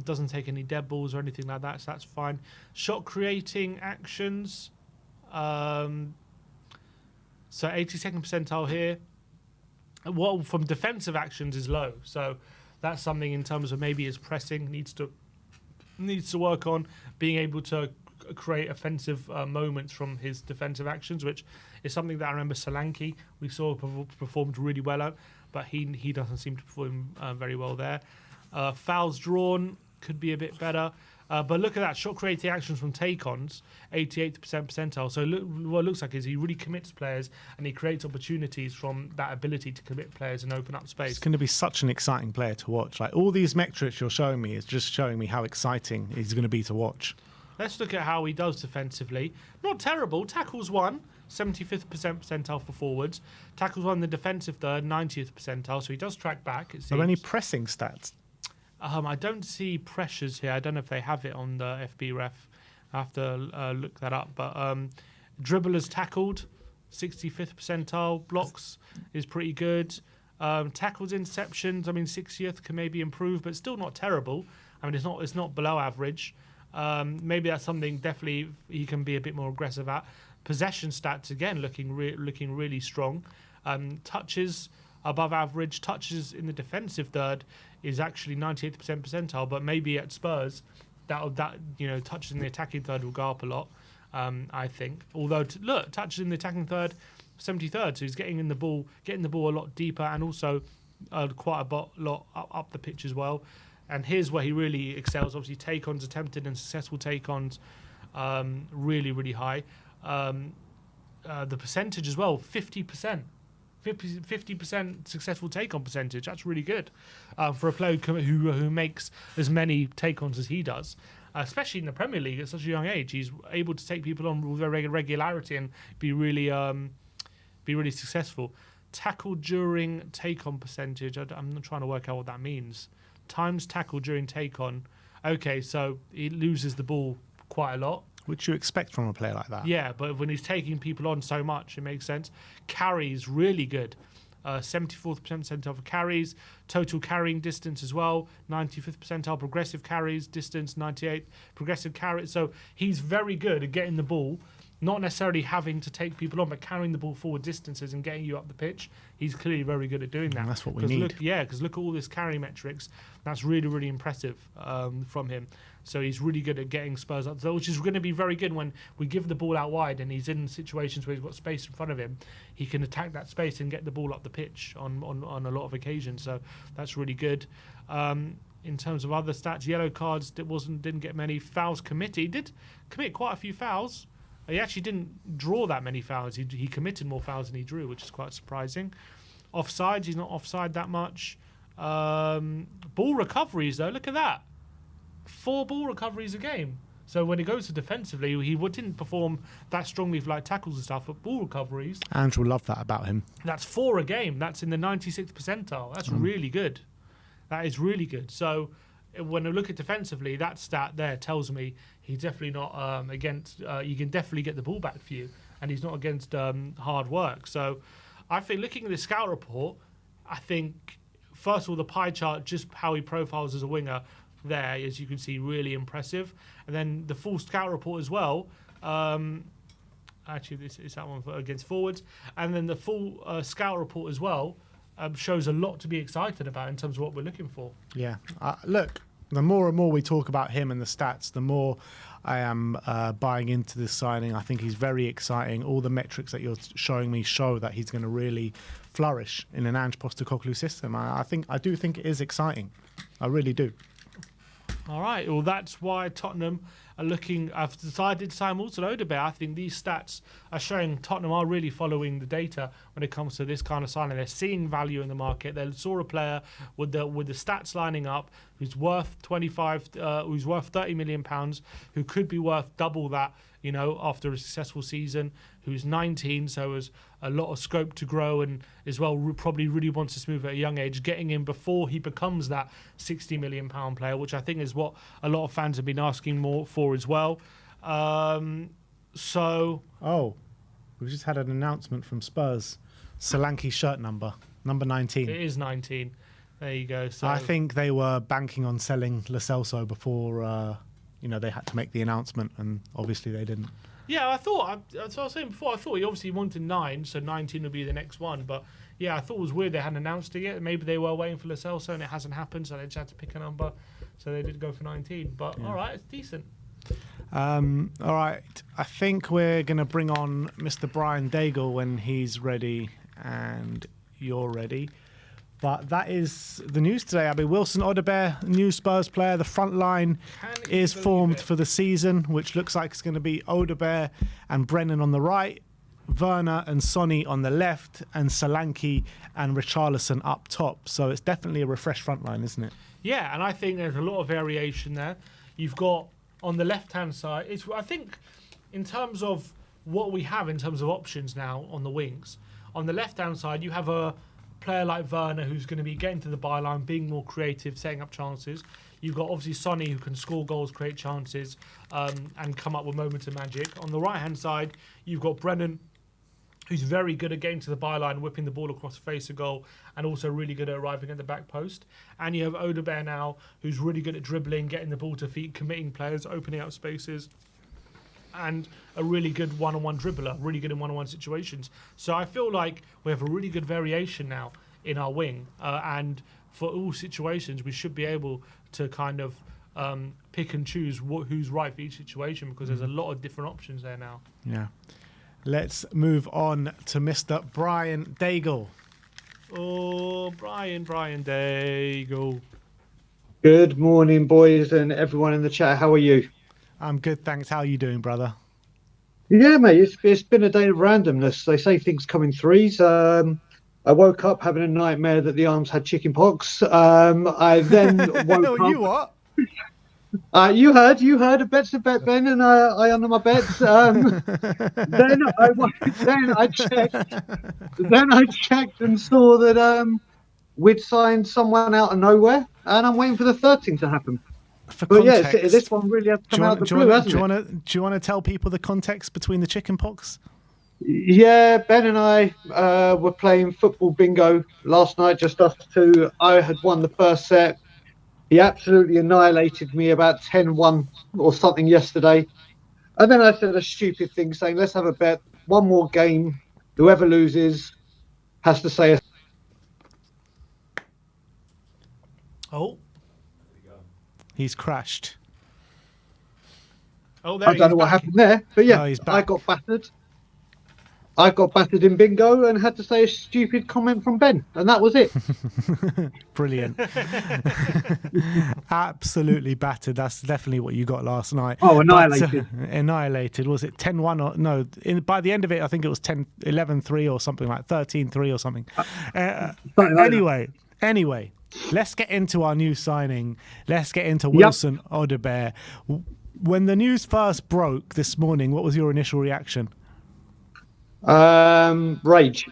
Doesn't take any dead balls or anything like that, so that's fine. Shot creating actions. So 82nd percentile here. Well, from defensive actions is low, so that's something in terms of maybe his pressing needs to work on, being able to create offensive moments from his defensive actions, which is something that I remember Solanke we saw performed really well at, but he doesn't seem to perform very well there. Fouls drawn could be a bit better. But look at that, shot creating actions from take-ons, 88th percentile. So what it looks like is he really commits players and he creates opportunities from that ability to commit players and open up space. It's going to be such an exciting player to watch. Like all these metrics you're showing me is just showing me how exciting he's going to be to watch. Let's look at how he does defensively. Not terrible. Tackles 1, 75th percentile for forwards. Tackles 1 in the defensive third, 90th percentile. So he does track back. Are there any pressing stats? I don't see pressures here. I don't know if they have it on the FB ref. I have to look that up. But dribblers tackled, 65th percentile. Blocks is pretty good. Tackles, interceptions, 60th can maybe improve, but still not terrible. It's not below average. Maybe that's something definitely he can be a bit more aggressive at. Possession stats again looking really strong. Touches above average. Touches in the defensive third is actually 98th percentile, but maybe at Spurs touches in the attacking third will go up a lot. I think. Although touches in the attacking third, 73rd, so he's getting the ball a lot deeper and also quite a lot up the pitch as well. And here's where he really excels. Obviously, take-ons, attempted and successful take-ons, really high. The percentage as well, 50%. 50% successful take-on percentage. That's really good for a player who makes as many take-ons as he does. Especially in the Premier League at such a young age, he's able to take people on with regularity and be really successful. Tackle during take-on percentage. I'm not trying to work out what that means. Times tackle during take-on. Okay, so he loses the ball quite a lot. Which you expect from a player like that. Yeah, but when he's taking people on so much, it makes sense. Carries, really good. 74th percentile for carries. Total carrying distance as well. 95th percentile. Progressive carries, distance, 98th. Progressive carries. So he's very good at getting the ball, not necessarily having to take people on, but carrying the ball forward distances and getting you up the pitch. He's clearly very good at doing that. And that's what we need. Because look at all this carry metrics. That's really impressive from him. So he's really good at getting Spurs up, which is going to be very good when we give the ball out wide and he's in situations where he's got space in front of him. He can attack that space and get the ball up the pitch on a lot of occasions. So that's really good. In terms of other stats, yellow cards didn't get many. Fouls committed. He did commit quite a few fouls. He actually didn't draw that many fouls. He committed more fouls than he drew, which is quite surprising. Offsides, he's not offside that much. Ball recoveries, though, look at that. 4 ball recoveries a game. So when it goes to defensively, he didn't perform that strongly for like tackles and stuff, but ball recoveries. Andrew will love that about him. That's 4 a game. That's in the 96th percentile. That's really good. That is really good. So when I look at defensively, that stat there tells me he's definitely not against. You can definitely get the ball back for you, and he's not against hard work. So I think looking at the scout report, I think first of all the pie chart, just how he profiles as a winger. There, as you can see, really impressive. And then the full scout report as well. Actually, this is that one against forwards. And then the full scout report as well shows a lot to be excited about in terms of what we're looking for. Yeah. Look, The more and more we talk about him and the stats, the more I am buying into this signing. I think he's very exciting. All the metrics that you're showing me show that he's going to really flourish in an Ange Postecoglou system. I do think it is exciting. I really do. All right. Well, that's why Tottenham are looking. I've decided to sign Wilson Odobert. I think these stats are showing Tottenham are really following the data when it comes to this kind of signing. They're seeing value in the market. They saw a player with the stats lining up who's worth who's worth £30 million, who could be worth double that, after a successful season, who's 19, so has a lot of scope to grow, and as well probably really wants to move at a young age, getting him before he becomes that £60 million player, which I think is what a lot of fans have been asking more for as well. We've just had an announcement from Spurs. Solanke shirt number 19. It is 19. There you go. So I think they were banking on selling Lo Celso before they had to make the announcement, and obviously they didn't. Yeah, as I was saying before, I thought he obviously wanted 9, so 19 would be the next one. But yeah, I thought it was weird they hadn't announced it yet. Maybe they were waiting for Lo Celso and it hasn't happened, so they just had to pick a number. So they did go for 19. But all right, it's decent. All right, I think we're going to bring on Mr. Brian Daigle when he's ready and you're ready. But that is the news today, Abby. Wilson Odobert, new Spurs player. The front line is formed for the season, which looks like it's going to be Odobert and Brennan on the right, Werner and Sonny on the left, and Solanke and Richarlison up top. So it's definitely a refreshed front line, isn't it? Yeah, and I think there's a lot of variation there. You've got on the left-hand side, I think in terms of what we have in terms of options now on the wings, on the left-hand side, you have a player like Werner who's going to be getting to the byline, being more creative, setting up chances. You've got obviously Sonny who can score goals, create chances, and come up with moments of magic. On the right-hand side, you've got Brennan, who's very good at getting to the byline, whipping the ball across the face of goal, and also really good at arriving at the back post. And you have Odobert now, who's really good at dribbling, getting the ball to feet, committing players, opening up spaces, and a really good one-on-one dribbler, really good in one-on-one situations. So I feel like we have a really good variation now in our wing, and for all situations we should be able to kind of pick and choose who's right for each situation, because there's a lot of different options there now. Yeah. Let's move on to Mr. Brian Daigle. Oh, Brian Daigle. Good morning, boys, and everyone in the chat. How are you? I'm good, thanks. How are you doing, brother? Yeah, mate, it's been a day of randomness. They say things come in threes. I woke up having a nightmare that the arms had chicken pox. I then woke up... You what? You heard a bet's a bet, Ben, and I under my bets. Then I checked and saw that we'd signed someone out of nowhere, and I'm waiting for the third thing to happen. But yeah, this one really has come out of the blue, hasn't it? Do you want to tell people the context between the chicken pox? Yeah, Ben and I were playing football bingo last night, just us two. I had won the first set. He absolutely annihilated me about 10-1 or something yesterday. And then I said a stupid thing saying, let's have a bet. One more game. Whoever loses has to say a... Oh. He's crashed. Oh, there I don't know what happened there. But yeah, I got battered. I got battered in bingo and had to say a stupid comment from Ben, and that was it. Brilliant. Absolutely battered. That's definitely what you got last night. Oh, annihilated. Annihilated. Was it 10-1 or no? By the end of it, I think it was 11-3 or something like 13-3 or something. Anyway, let's get into our new signing. Let's get into Wilson Odobert. When the news first broke this morning, what was your initial reaction? Rage.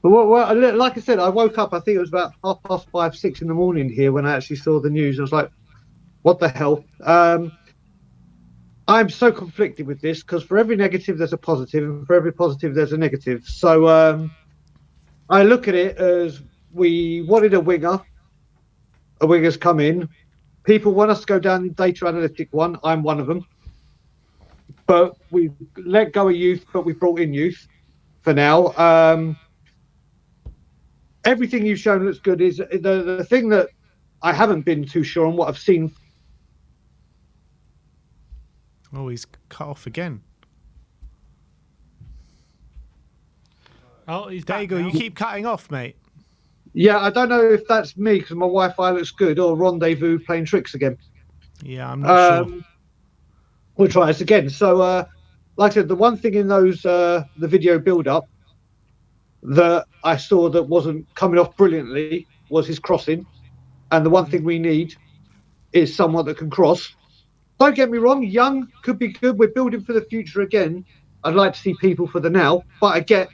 Well, like I said, I woke up, I think it was about 5:30, 6 in the morning here when I actually saw the news. I was like, what the hell? I'm so conflicted with this because for every negative there's a positive, and for every positive there's a negative. So I look at it as we wanted a winger. A winger's come in. People want us to go down the data analytic one. I'm one of them. But we've let go of youth, but we've brought in youth for now. Everything you've shown looks good. Is the thing that I haven't been too sure on what I've seen. Oh, he's cut off again. Oh, he's There you back go. now. You keep cutting off, mate. Yeah, I don't know if that's me because my Wi-Fi looks good, or Rendezvous playing tricks again. Yeah, I'm not sure. We'll try this again. So, like I said, the one thing in those the video build-up that I saw that wasn't coming off brilliantly was his crossing, and the one thing we need is someone that can cross. Don't get me wrong, Young could be good. We're building for the future again. I'd like to see people for the now, but I get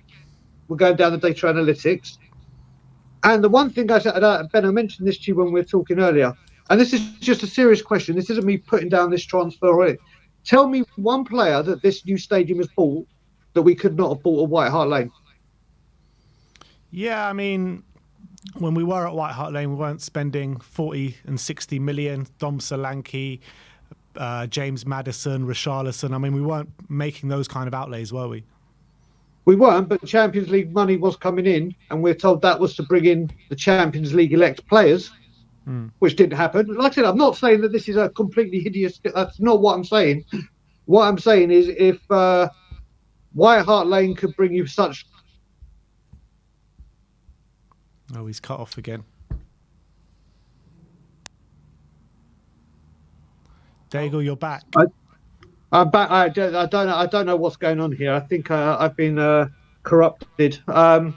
we're going down the data analytics. And the one thing I said, Ben, I mentioned this to you when we were talking earlier, and this is just a serious question. This isn't me putting down this transfer already. Tell me one player that this new stadium has bought that we could not have bought at White Hart Lane. Yeah, I mean, when we were at White Hart Lane, we weren't spending 40 and 60 million. Dom Solanke, James Maddison, Richarlison. I mean, we weren't making those kind of outlays, were we? We weren't, but Champions League money was coming in, and we're told that was to bring in the Champions League elect players, which didn't happen. Like I said, I'm not saying that this is a completely hideous. That's not what I'm saying. What I'm saying is if White Hart Lane could bring you such... Oh, he's cut off again. There you go, you're back. I'm back. I don't know what's going on here. I think I've been corrupted. But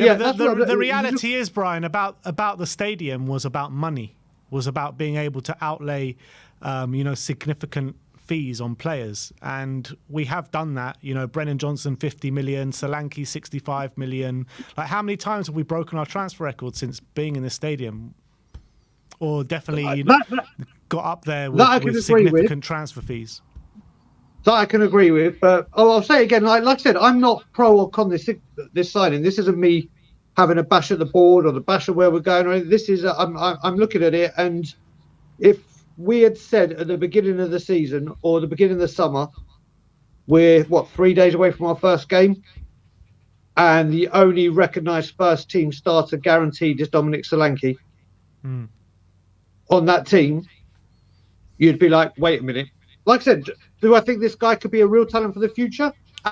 yeah, the reality is, Brian, about the stadium was about money, was about being able to outlay, significant fees on players, and we have done that. Brennan Johnson 50 million, Solanke 65 million. Like, how many times have we broken our transfer record since being in the stadium? Or definitely got up there with significant transfer fees. That I can agree with, but I'll say it again. Like I said, I'm not pro or con this signing. This isn't me having a bash at the board or the bash at where we're going. Or this is I'm looking at it, and if we had said at the beginning of the season or the beginning of the summer, we're 3 days away from our first game, and the only recognised first team starter guaranteed is Dominic Solanke on that team, you'd be like, wait a minute. Like I said, do I think this guy could be a real talent for the future?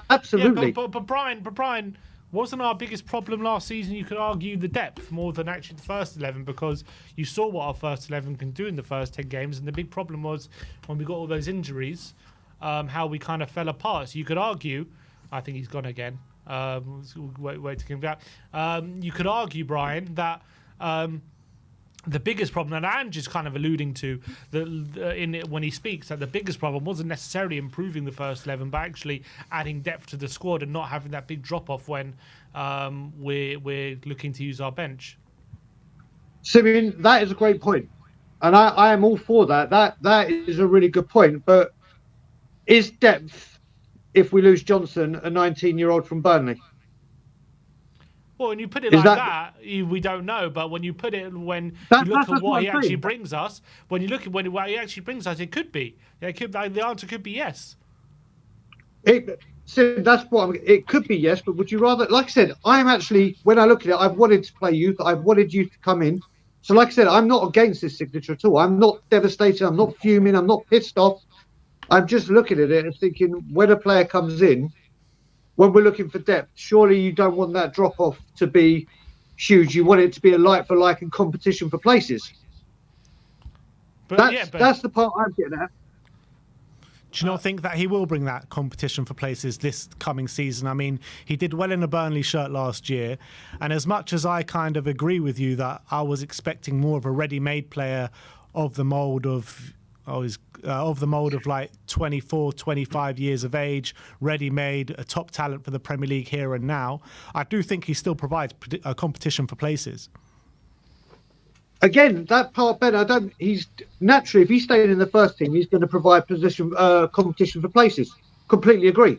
Absolutely. Yeah, but Brian, wasn't our biggest problem last season, you could argue, the depth more than actually the first 11, because you saw what our first 11 can do in the first 10 games, and the big problem was when we got all those injuries, how we kind of fell apart. So you could argue, I think he's gone again. Wait to come back. You could argue, Brian, that the biggest problem, and Andrew's kind of alluding to when he speaks, that the biggest problem wasn't necessarily improving the first 11, but actually adding depth to the squad and not having that big drop off when we're looking to use our bench. Simeon, that is a great point, and I am all for that. That is a really good point. But is depth, if we lose Johnson, a 19-year-old from Burnley? Well, when you put it we don't know. But when you put it, when you look at what he actually brings us, when you look at what he actually brings us, it could be. The answer could be yes. That's what it could be, yes. But would you rather? Like I said, I'm actually, when I look at it, I've wanted to play youth. I've wanted youth to come in. So, like I said, I'm not against this signature at all. I'm not devastated. I'm not fuming. I'm not pissed off. I'm just looking at it and thinking, when a player comes in, when we're looking for depth, surely you don't want that drop-off to be huge. You want it to be a like-for-like and competition for places. That's the part I'm getting at. Do you not think that he will bring that competition for places this coming season? I mean, he did well in a Burnley shirt last year, and as much as I kind of agree with you that I was expecting more of a ready-made player of the mould of like 24, 25 years of age, ready-made, a top talent for the Premier League here and now, I do think he still provides a competition for places. Again, that part, Ben, he's naturally, if he's staying in the first team, he's going to provide competition for places. Completely agree.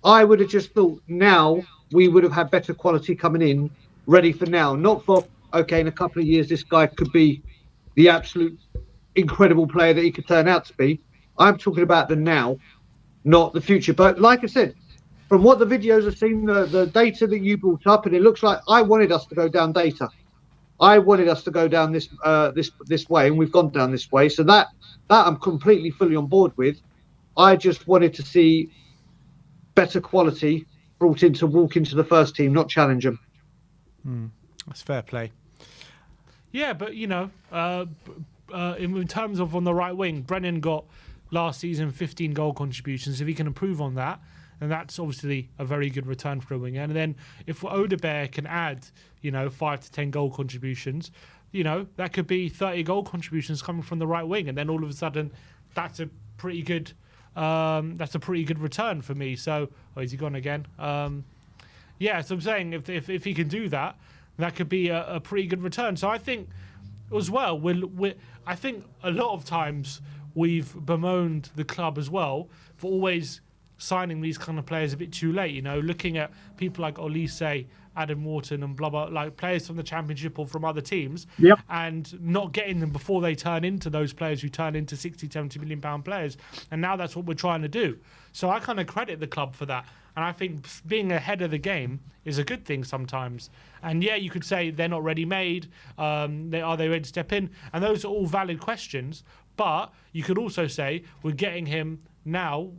I would have just thought now we would have had better quality coming in, ready for now, not for, okay, in a couple of years, this guy could be the absolute incredible player that he could turn out to be. I'm talking about the now, not the future. But like I said, from what the videos have seen, the data that you brought up, and it looks like I wanted us to go down data. I wanted us to go down this way, and we've gone down this way. So that I'm completely fully on board with. I just wanted to see better quality brought in to walk into the first team, not challenge them. That's fair play. Yeah, but in terms of on the right wing, Brennan got last season 15 goal contributions. If he can improve on that, then that's obviously a very good return for a winger. And then if Odobert can add, 5 to 10 goal contributions, that could be 30 goal contributions coming from the right wing, and then all of a sudden, that's a pretty good return for me. So, is he gone again? Yeah, so I'm saying if he can do that, that could be a pretty good return. So I think as well, I think a lot of times we've bemoaned the club as well for always signing these kind of players a bit too late. Looking at people like Olise, Adam Wharton, and blah blah, like players from the Championship or from other teams, and not getting them before they turn into those players who turn into 60, 70 million pound players. And now that's what we're trying to do. So I kind of credit the club for that. And I think being ahead of the game is a good thing sometimes. And yeah, you could say they're not ready-made. Are they ready to step in? And those are all valid questions. But you could also say we're getting him now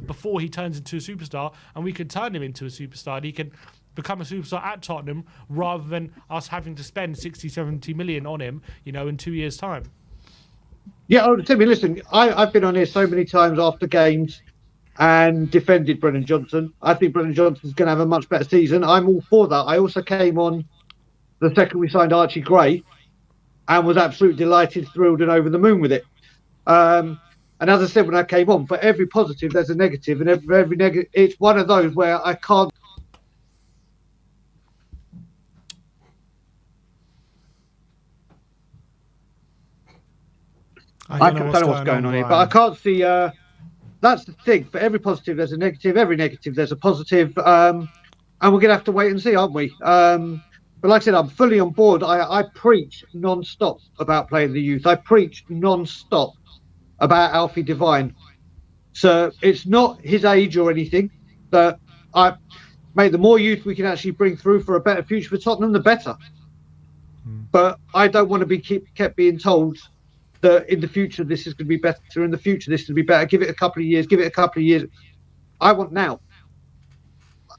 before he turns into a superstar, and we could turn him into a superstar. And he can become a superstar at Tottenham rather than us having to spend 60, 70 million on him, in 2 years' time. Yeah, Timmy, listen, I've been on here so many times after games and defended Brennan Johnson. I think Brennan Johnson's going to have a much better season. I'm all for that. I also came on the second we signed Archie Gray and was absolutely delighted, thrilled and over the moon with it. And as I said when I came on, for every positive there's a negative, and every negative, it's one of those where I can't. I don't know what's going on here, but I can't see. That's the thing. For every positive, there's a negative. Every negative, there's a positive. And we're going to have to wait and see, aren't we? But like I said, I'm fully on board. I preach non-stop about playing the youth. I preach non-stop about Alfie Devine. So it's not his age or anything. But the more youth we can actually bring through for a better future for Tottenham, the better. But I don't want to be kept being told that in the future this is going to be better, in the future this is going to be better. Give it a couple of years. I want now.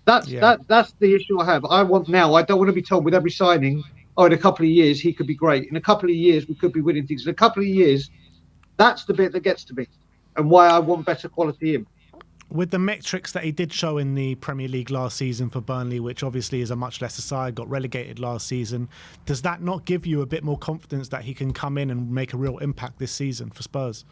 That's the issue I have. I want now. I don't want to be told with every signing, in a couple of years he could be great. In a couple of years we could be winning things. In a couple of years, that's the bit that gets to me, and why I want better quality in. With the metrics that he did show in the Premier League last season for Burnley, which obviously is a much lesser side, got relegated last season, does that not give you a bit more confidence that he can come in and make a real impact this season for Spurs?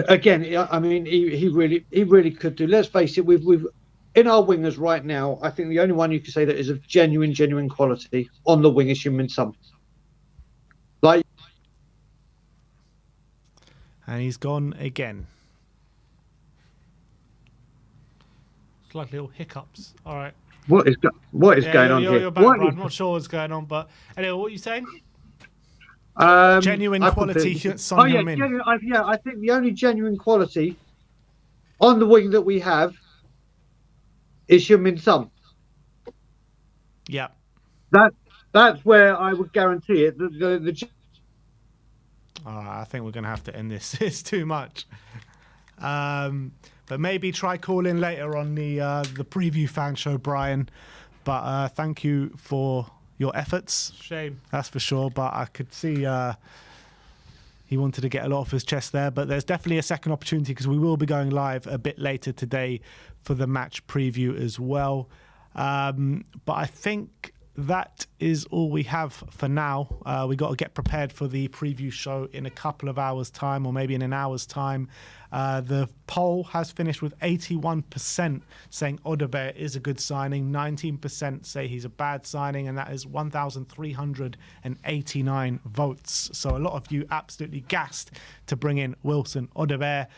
Again, I mean, he really could do. Let's face it, we've in our wingers right now, I think the only one you could say that is of genuine quality on the wing is Heung-min Son. And he's gone again. It's like little hiccups. All right. What is going on here? You're back, I'm not sure what's going on, but anyway, what are you saying? Genuine quality, Son Heung-min. I think the only genuine quality on the wing that we have is Heung-min Son. Yeah. That's where I would guarantee it. I think we're going to have to end this. It's too much. But maybe try calling later on the preview fan show, Brian. But thank you for your efforts. Shame. That's for sure. But I could see he wanted to get a lot off his chest there. But there's definitely a second opportunity because we will be going live a bit later today for the match preview as well. But I think that is all we have for now. We got to get prepared for the preview show in a couple of hours' time, or maybe in an hour's time. The poll has finished with 81% saying Odobert is a good signing, 19% say he's a bad signing, and that is 1,389 votes. So a lot of you absolutely gassed to bring in Wilson Odobert.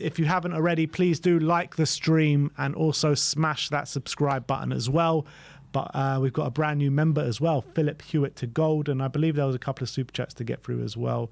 If you haven't already, please do like the stream and also smash that subscribe button as well. But we've got a brand new member as well, Philip Hewitt to Gold, and I believe there was a couple of super chats to get through as well.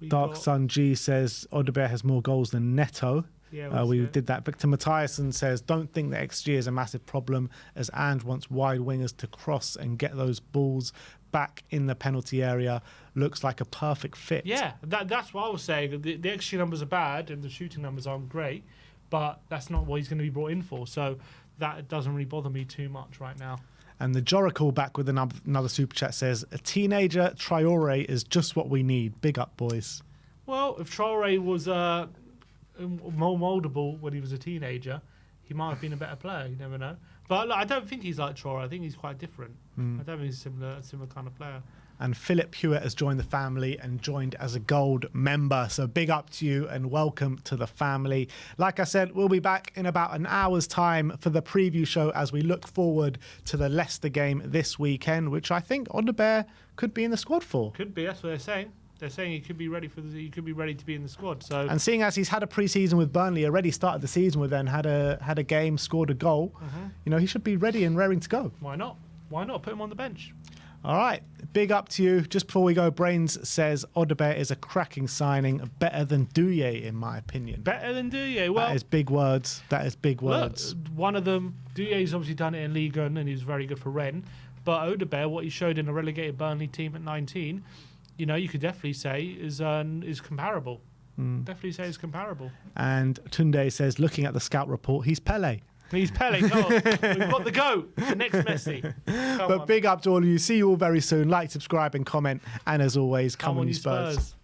Dark Sun G says Odobert has more goals than Neto. Yeah, we did that. Victor Mathiasson says, don't think that XG is a massive problem as Ange wants wide wingers to cross and get those balls back in the penalty area. Looks like a perfect fit. Yeah, that's what I was saying. The XG numbers are bad and the shooting numbers aren't great, but that's not what he's going to be brought in for. So that doesn't really bother me too much right now. And the Joracle back with another super chat says, a teenager Traore is just what we need. Big up, boys. Well, if Traore was more mouldable when he was a teenager, he might have been a better player. You never know. But look, I don't think he's like Traore. I think he's quite different. I don't think he's a similar kind of player. And Philip Hewitt has joined the family and joined as a gold member. So big up to you and welcome to the family. Like I said, we'll be back in about an hour's time for the preview show as we look forward to the Leicester game this weekend, which I think Odobert could be in the squad for. Could be. That's what they're saying. They're saying he could be ready he could be ready to be in the squad. So, and seeing as he's had a pre-season with Burnley, already started the season with them, had a game, scored a goal, he should be ready and raring to go. Why not? Why not put him on the bench? All right, big up to you. Just before we go, Brains says Odobert is a cracking signing, better than Douye in my opinion. Better than Douye? Well, that is big words. That is big words. Look, one of them, Douye's obviously done it in Ligue 1 and he was very good for Rennes. But Odobert, what he showed in a relegated Burnley team at 19, you could definitely say is comparable. Definitely say is comparable. And Tunde says, looking at the scout report, he's Pele. He's Pele. Come on. We've got the GOAT. The next Messi. But big up to all of you. See you all very soon. Like, subscribe and comment. And as always, come on you Spurs.